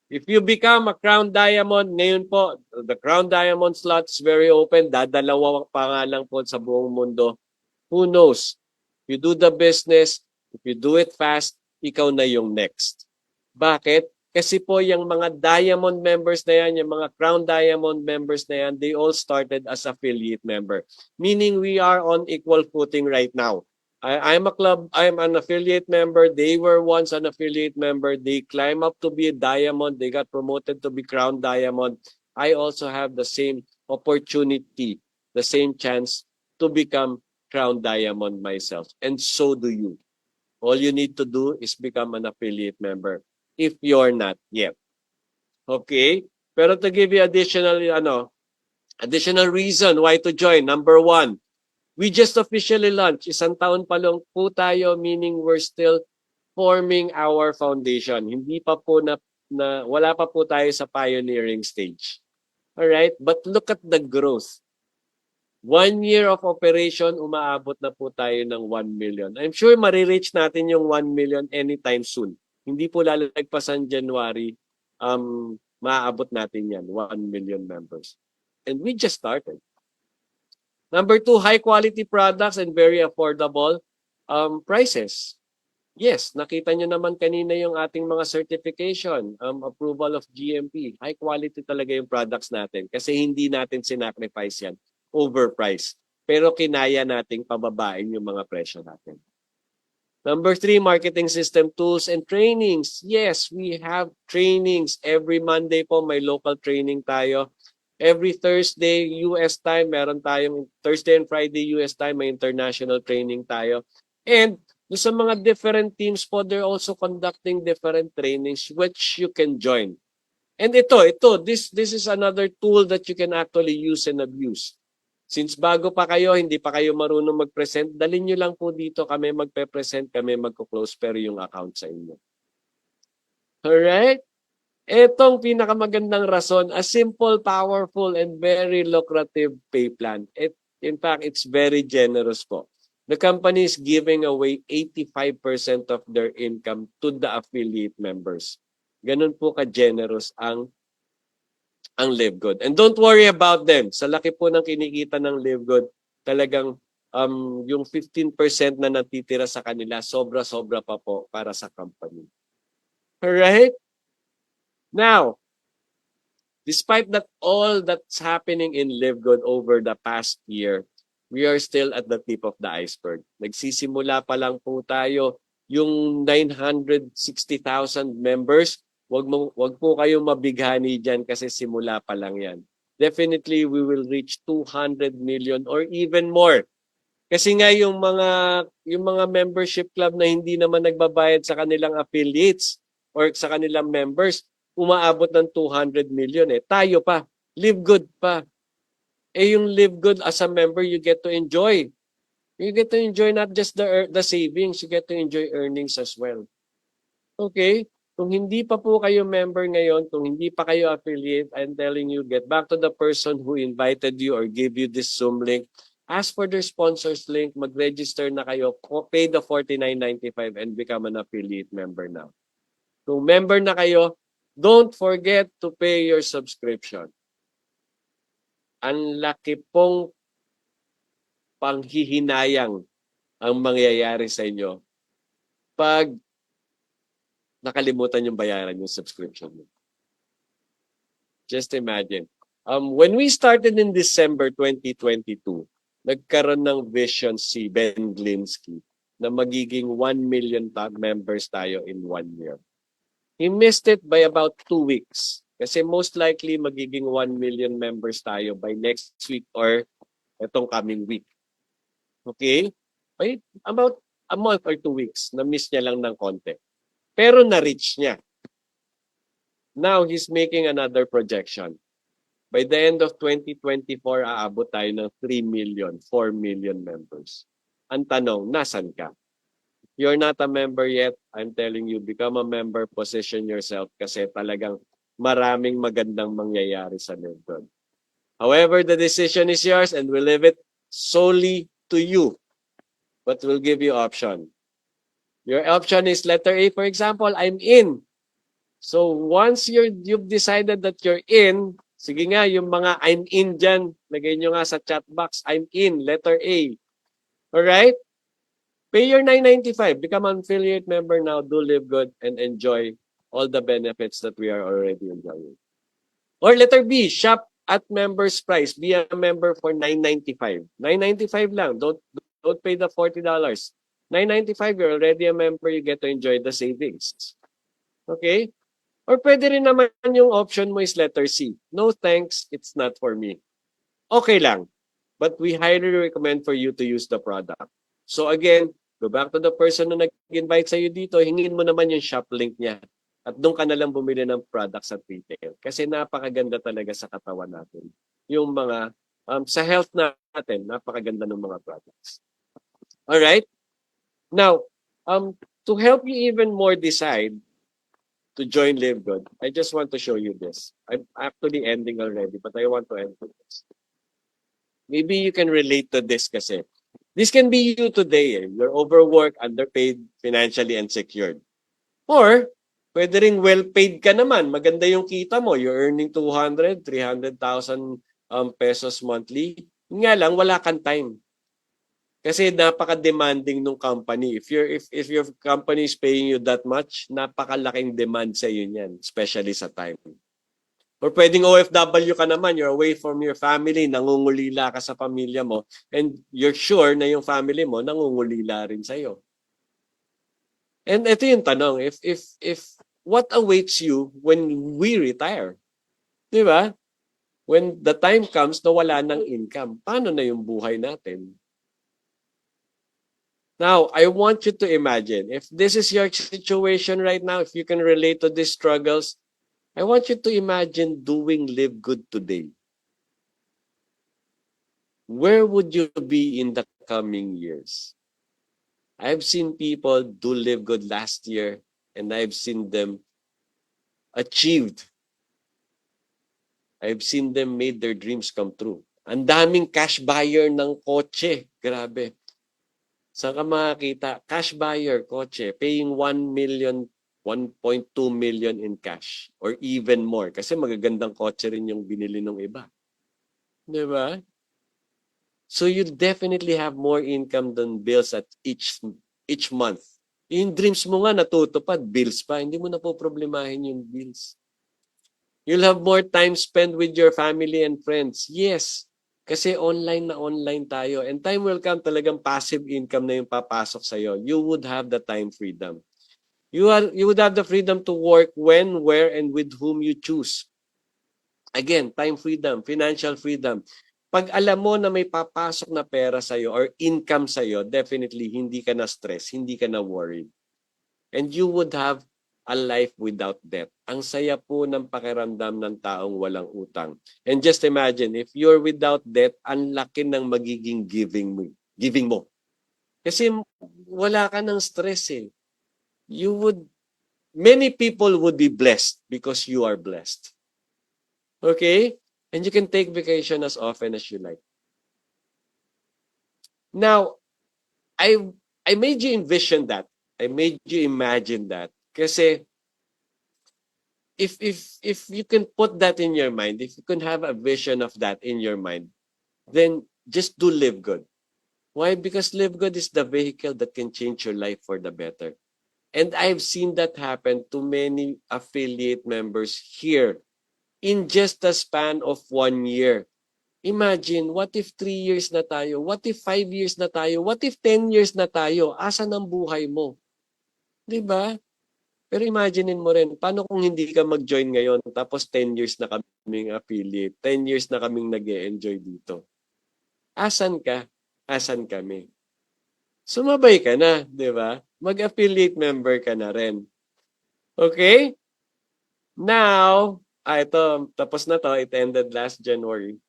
if you become a Crown Diamond, ngayon po, the Crown Diamond slot is very open. Dadalawa pa nga lang po sa buong mundo. Who knows? If you do the business, if you do it fast, ikaw na yung next. Bakit? Kasi po yung mga Diamond members na yan, yung mga Crown Diamond members na yan, they all started as affiliate member. Meaning we are on equal footing right now. I'm an affiliate member. They were once an affiliate member. They climb up to be a diamond. They got promoted to be Crown Diamond. I also have the same opportunity, the same chance to become Crown Diamond myself. And so do you. All you need to do is become an affiliate member if you're not yet. Okay? Pero to give you additional reason why to join. Number 1, we just officially launched. Isang taon pa lang po tayo, meaning we're still forming our foundation. Hindi pa po wala pa po tayo sa pioneering stage. Alright? But look at the growth. 1 year of operation, umaabot na po tayo ng 1 million. I'm sure marireach natin yung 1 million anytime soon. Hindi po lalagpasan January, maaabot natin yan, 1 million members. And we just started. Number two, high quality products and very affordable prices. Yes, nakita nyo naman kanina yung ating mga certification, approval of GMP. High quality talaga yung products natin kasi hindi natin sinacrifice yan, overpriced. Pero kinaya nating pababain yung mga presyo natin. Number three, marketing system tools and trainings. Yes, we have trainings. Every Monday po may local training tayo. Every Thursday, US time, meron tayong Thursday and Friday, US time, may international training tayo. And sa mga different teams po, they're also conducting different trainings which you can join. And this is another tool that you can actually use and abuse. Since bago pa kayo, hindi pa kayo marunong mag-present, dalhin nyo lang po dito, kami magpe-present, kami magko-close pero yung account sa inyo. Alright? Etong pinakamagandang rason, a simple, powerful, and very lucrative pay plan. In fact, it's very generous po. The company is giving away 85% of their income to the affiliate members. Ganun po ka-generous ang Live Good. And don't worry about them. Sa laki po ng kinikita ng Live Good, talagang yung 15% na natitira sa kanila, sobra-sobra pa po para sa company. Alright? Now, despite that all that's happening in Live Good over the past year, we are still at the tip of the iceberg. Nagsisimula pa lang po tayo. Yung 960,000 members, wag po kayong mabighani dyan kasi simula pa lang yan. Definitely, we will reach 200 million or even more. Kasi nga yung mga membership club na hindi naman nagbabayad sa kanilang affiliates or sa kanilang members, umaabot ng 200 million eh. Tayo pa, Live Good pa. Yung Live Good as a member, you get to enjoy. You get to enjoy not just the savings, you get to enjoy earnings as well. Okay? Kung hindi pa po kayo member ngayon, kung hindi pa kayo affiliate, I'm telling you, get back to the person who invited you or gave you this Zoom link. Ask for their sponsors link, mag-register na kayo, pay the $49.95 and become an affiliate member now. Kung member na kayo, don't forget to pay your subscription. Ang laki pong panghihinayang ang mangyayari sa inyo pag nakalimutan yung bayaran yung subscription. Just imagine. When we started in December 2022, nagkaroon ng vision si Ben Glinsky na magiging 1 million members tayo in 1 year. He missed it by about 2 weeks. Kasi most likely magiging 1 million members tayo by next week or itong coming week. Okay? By about a month or 2 weeks, na-miss niya lang ng konti. Pero na-reach niya. Now, he's making another projection. By the end of 2024, aabot tayo ng 3 million, 4 million members. Ang tanong, nasan ka? You're not a member yet. I'm telling you, become a member, position yourself kasi talagang maraming magandang mangyayari sa Live Good. However, the decision is yours and we'll leave it solely to you. But we'll give you option. Your option is letter A, for example, I'm in. So once you've decided that you're in, sige nga, yung mga I'm in dyan, lagay nyo nga sa chat box, I'm in, letter A. Alright? Pay your $9.95, become an affiliate member now, do Live Good, and enjoy all the benefits that we are already enjoying. Or letter B, shop at member's price. Be a member for $9.95. $9.95 lang. Don't pay the $40. $9.95, you're already a member, you get to enjoy the savings. Okay? Or pwede rin naman yung option mo is letter C. No thanks, it's not for me. Okay lang. But we highly recommend for you to use the product. So again, go back to the person na nag-invite sa'yo dito, hingin mo naman yung shop link niya. At doon ka na lang bumili ng products at retail. Kasi napakaganda talaga sa katawan natin. Yung mga, sa health natin, napakaganda ng mga products. Alright? Now, to help you even more decide to join Live Good, I just want to show you this. I'm actually ending already, but I want to end with this. Maybe you can relate to this kasi. This can be you today. You're overworked, underpaid, financially unsecured. Or, pwede rin well-paid ka naman. Maganda yung kita mo. You're earning 200, 300,000 pesos monthly. Nga lang, wala kang time. Kasi napaka-demanding ng company. If your company is paying you that much, napakalaking demand sa iyo niyan, especially sa time. Or pwedeng OFW ka naman, you're away from your family, nangungulila ka sa pamilya mo, and you're sure na yung family mo nangungulila rin sa iyo. And ito yung tanong, if what awaits you when we retire? 'Di ba? When the time comes na wala ng income, paano na yung buhay natin? Now, I want you to imagine, if this is your situation right now, if you can relate to these struggles, I want you to imagine doing Live Good today. Where would you be in the coming years? I've seen people do Live Good last year, and I've seen them achieved. I've seen them made their dreams come true. Ang daming cash buyer ng kotse. Grabe. Saan ka makakita? Cash buyer, kotse, paying 1 million, 1.2 million in cash or even more. Kasi magagandang kotse rin yung binili ng iba. Di ba? So you definitely have more income than bills at each month. Yung dreams mo nga natutupad, bills pa. Hindi mo na po problemahin yung bills. You'll have more time spent with your family and friends. Yes. Kasi online na online tayo. And time will come, talagang passive income na yung papasok sa'yo. You would have the time freedom. You would have the freedom to work when, where, and with whom you choose. Again, time freedom, financial freedom. Pag alam mo na may papasok na pera sa'yo or income sa'yo, definitely hindi ka na stress, hindi ka na worried. And you would have a life without debt. Ang saya po ng pakiramdam ng taong walang utang. And just imagine, if you're without debt, ang laki ng magiging giving mo. Kasi wala ka ng stress eh. Many people would be blessed because you are blessed. Okay? And you can take vacation as often as you like. Now, I made you envision that. I made you imagine that. Kasi if you can put that in your mind, if you can have a vision of that in your mind, then just do Live Good. Why? Because Live Good is the vehicle that can change your life for the better. And I've seen that happen to many affiliate members here in just a span of 1 year. Imagine, what if 3 years na tayo? What if 5 years na tayo? What if 10 years na tayo? Asan ang buhay mo? 'Di ba? Pero imaginein mo rin, paano kung hindi ka mag-join ngayon tapos 10 years na kaming affiliate, 10 years na kaming nag-e-enjoy dito. Asan ka? Asan kami? Sumabay ka na, di ba? Mag-affiliate member ka na rin. Okay? Now, ito, tapos na to. It ended last January.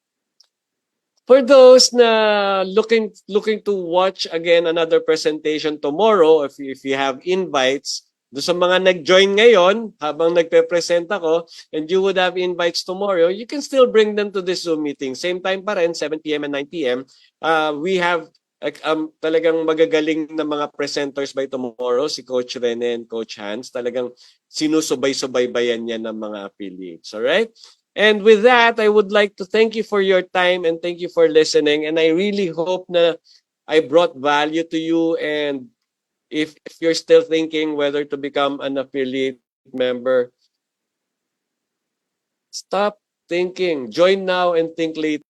For those na looking to watch again another presentation tomorrow, if you have invites, do sa mga nag-join ngayon habang nagpe-present ako, and you would have invites tomorrow, you can still bring them to this Zoom meeting. Same time pa rin, 7 p.m. and 9 p.m. We have talagang magagaling na mga presenters by tomorrow, si Coach Rene and Coach Hans. Talagang sinusubay-subaybayan niya ng mga affiliates. Alright? And with that, I would like to thank you for your time and thank you for listening. And I really hope na I brought value to you. And if you're still thinking whether to become an affiliate member, stop thinking. Join now and think later.